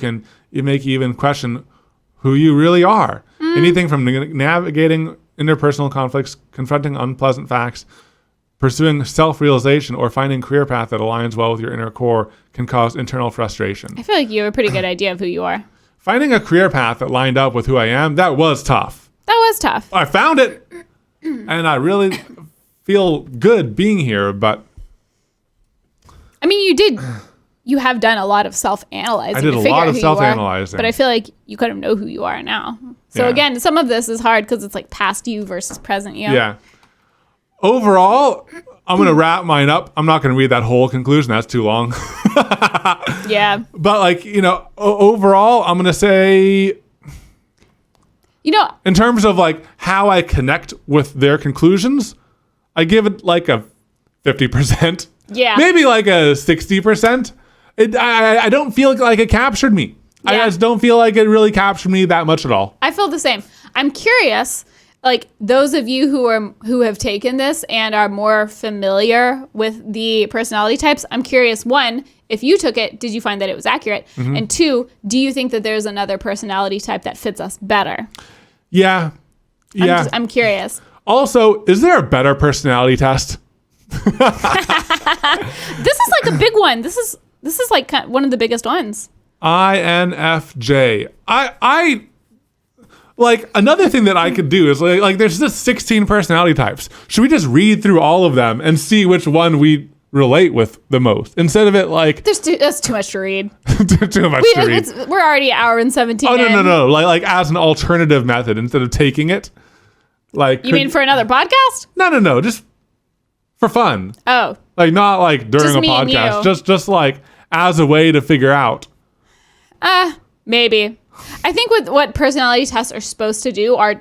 make you even question who you really are. Anything from navigating interpersonal conflicts, confronting unpleasant facts, pursuing self-realization, or finding a career path that aligns well with your inner core can cause internal frustration. I feel like you have a pretty good idea of who you are. Finding a career path that lined up with who I am, that was tough. That was tough. I found it, and I really feel good being here, but... I mean, you have done a lot of self-analyzing. I did a lot of self-analyzing. But I feel like you kind of know who you are now. So again, some of this is hard because it's like past you versus present you. Yeah. Overall, I'm going to wrap mine up. I'm not going to read that whole conclusion. That's too long. Yeah. But like, overall, I'm going to say, in terms of like how I connect with their conclusions, I give it like a 50%. Yeah. Maybe like a 60%. I don't feel like it captured me. Yeah. I just don't feel like it really captured me that much at all. I feel the same. I'm curious, like those of you who have taken this and are more familiar with the personality types, I'm curious, one, if you took it, did you find that it was accurate? And two, do you think that there's another personality type that fits us better? Yeah. Yeah. I'm curious. Also, is there a better personality test? This is like a big one. This is like one of the biggest ones. INFJ. I like another thing that I could do is like there's just 16 personality types. Should we just read through all of them and see which one we relate with the most instead of it like that's too much to read. too much to read. We're already an hour and 17. Oh no. Like as an alternative method instead of taking it. Like you mean for another podcast? No. Just for fun. Oh. Like not like during a podcast. Just like as a way to figure out. Maybe. I think what personality tests are supposed to do are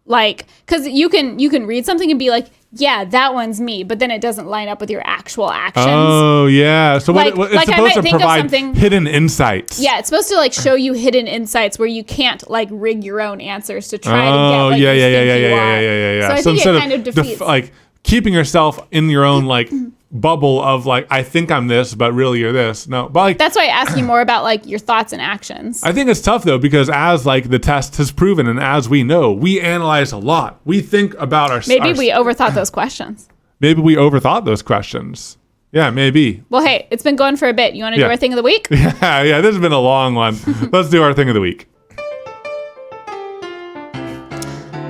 like, because you can read something and be like, yeah, that one's me, but then it doesn't line up with your actual actions. Oh yeah. So like, what it's supposed to provide hidden insights. Yeah, it's supposed to like show you hidden insights where you can't like rig your own answers to try to get what you think you are. Yeah. So I think it kind of defeats like keeping yourself in your own like bubble of like I think I'm this, but really you're this. No, but like that's why I ask you more about like your thoughts and actions. I think it's tough though because as like the test has proven and as we know, we analyze a lot. We think about our. Maybe we overthought those questions. Maybe we overthought those questions. Yeah, maybe. Well, hey, it's been going for a bit. You want to do our thing of the week? Yeah. This has been a long one. Let's do our thing of the week.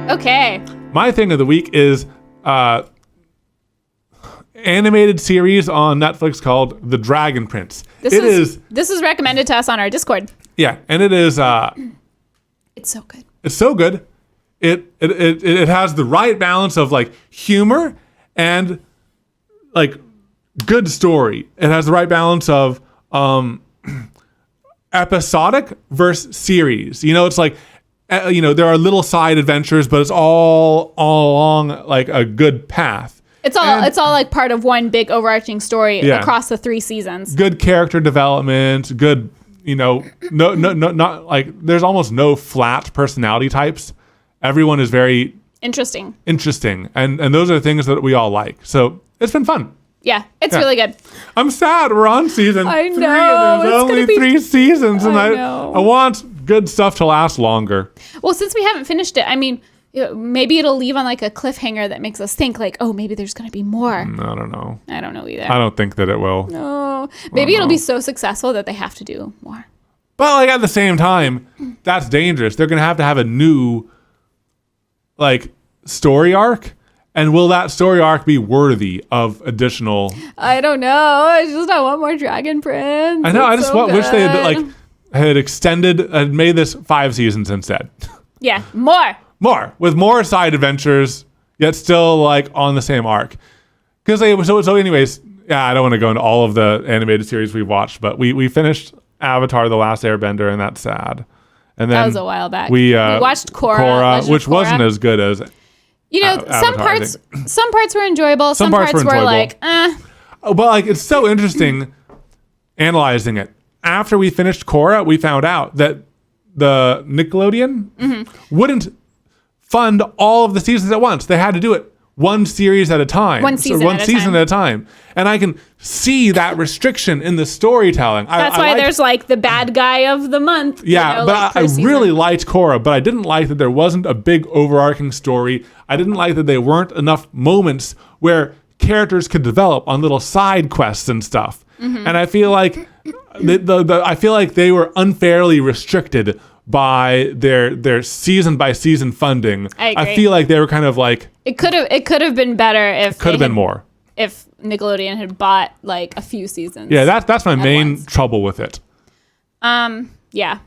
Okay. My thing of the week is animated series on Netflix called The Dragon Prince. This is recommended to us on our Discord. Yeah, and it is it's so good. It's so good. It has the right balance of like humor and like good story. It has the right balance of episodic versus series. It's like there are little side adventures, but it's all along like a good path. It's all like part of one big overarching story across the 3 seasons. Good character development, good, no, not like there's almost no flat personality types. Everyone is very interesting. And those are the things that we all like. So it's been fun. Yeah, it's really good. I'm sad we're on season 3 and there's only 3 seasons and I want good stuff to last longer. Well, since we haven't finished it, I mean, maybe it'll leave on like a cliffhanger that makes us think like, oh, maybe there's going to be more. I don't know. I don't know either. I don't think that it will. No. Maybe it'll be so successful that they have to do more. But like at the same time, that's dangerous. They're going to have a new like story arc? And will that story arc be worthy of additional? I don't know. I want more Dragon Prince. I know. I It's just so wish they had good. had extended, had made this 5 seasons instead. Yeah, more. More with more side adventures, yet still like on the same arc. Because so anyways, yeah, I don't want to go into all of the animated series we watched, but we finished Avatar: The Last Airbender, and that's sad. And then That was a while back. We watched Korra, Legend of which wasn't Korra. as good as. You know, Avatar, some parts were enjoyable. Some parts were enjoyable. like, But like, it's so interesting analyzing it. After we finished Korra, we found out that the Nickelodeon wouldn't fund all of the seasons at once. They had to do it one series at a time. One season at a time. And I can see that restriction in the storytelling. That's why there's like the bad guy of the month. Yeah, but I really liked Korra, but I didn't like that there wasn't a big overarching story. I didn't like that there weren't enough moments where characters could develop on little side quests and stuff. And I feel like I feel like they were unfairly restricted by their season by season funding. I agree. feel like they were kind of like it could have been better if could have been more. If Nickelodeon had bought like a few seasons. Yeah, that's my main once. trouble with it. Yeah.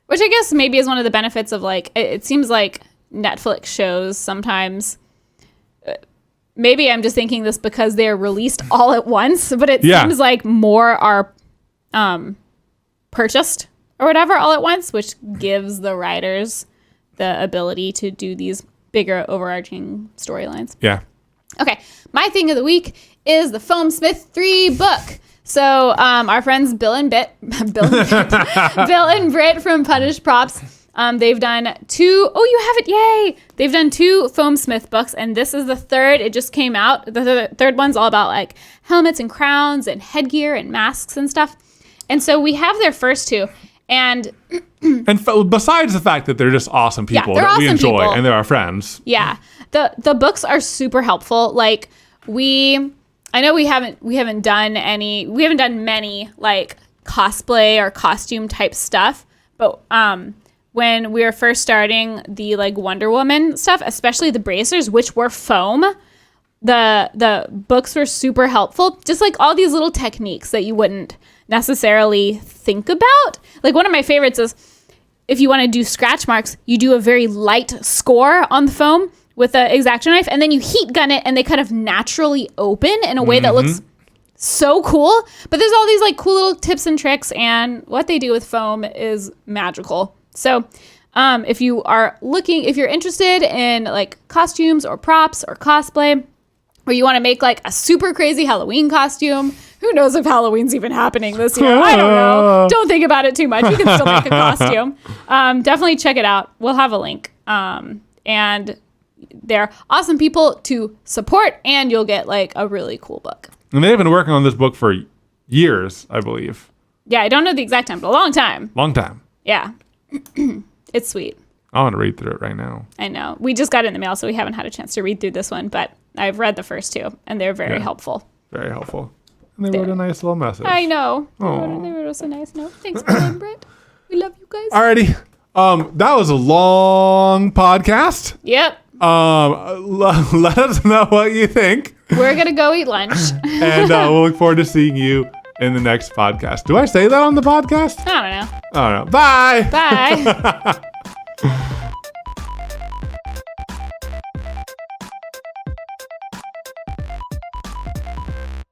Which I guess maybe is one of the benefits of like it seems like Netflix shows sometimes maybe I'm just thinking this because they're released all at once, but it seems like more are purchased or whatever all at once, which gives the writers the ability to do these bigger overarching storylines. Yeah. Okay, my thing of the week is the Foam Smith 3 book. So our friends Bill and Britt from Punish Props, they've done 2. Oh, you have it! Yay! They've done 2 Foam Smith books, and this is the 3rd. It just came out. The third one's all about like helmets and crowns and headgear and masks and stuff. And so we have their first 2, and besides the fact that they're just awesome people they're that we awesome enjoy people. and they're our friends. Yeah. The books are super helpful. Like I know we haven't done many like cosplay or costume type stuff, but when we were first starting the like Wonder Woman stuff, especially the bracers, which were foam, the books were super helpful. Just like all these little techniques that you wouldn't necessarily think about. Like one of my favorites is if you want to do scratch marks, you do a very light score on the foam with an X-Acto knife, and then you heat gun it, and they kind of naturally open in a way that looks so cool. But there's all these like cool little tips and tricks, and what they do with foam is magical. So if you're interested in like costumes or props or cosplay, or you want to make like a super crazy Halloween costume, who knows if Halloween's even happening this year? I don't know. Don't think about it too much. You can still make a costume. Definitely check it out. We'll have a link. And they're awesome people to support, and you'll get like a really cool book. And they've been working on this book for years, I believe. Yeah, I don't know the exact time, but a long time. Long time. Yeah. It's sweet. I want to read through it right now. I know. We just got it in the mail, so we haven't had a chance to read through this one, but I've read the first 2, and they're very helpful. Very helpful. And they wrote a nice little message. I know. They Aw. wrote us a nice note. Thanks, Bill and Britt. We love you guys. Alrighty. That was a long podcast. Yep. Let us know what you think. We're going to go eat lunch. And we'll look forward to seeing you in the next podcast. Do I say that on the podcast? I don't know. I don't know. Bye. Bye.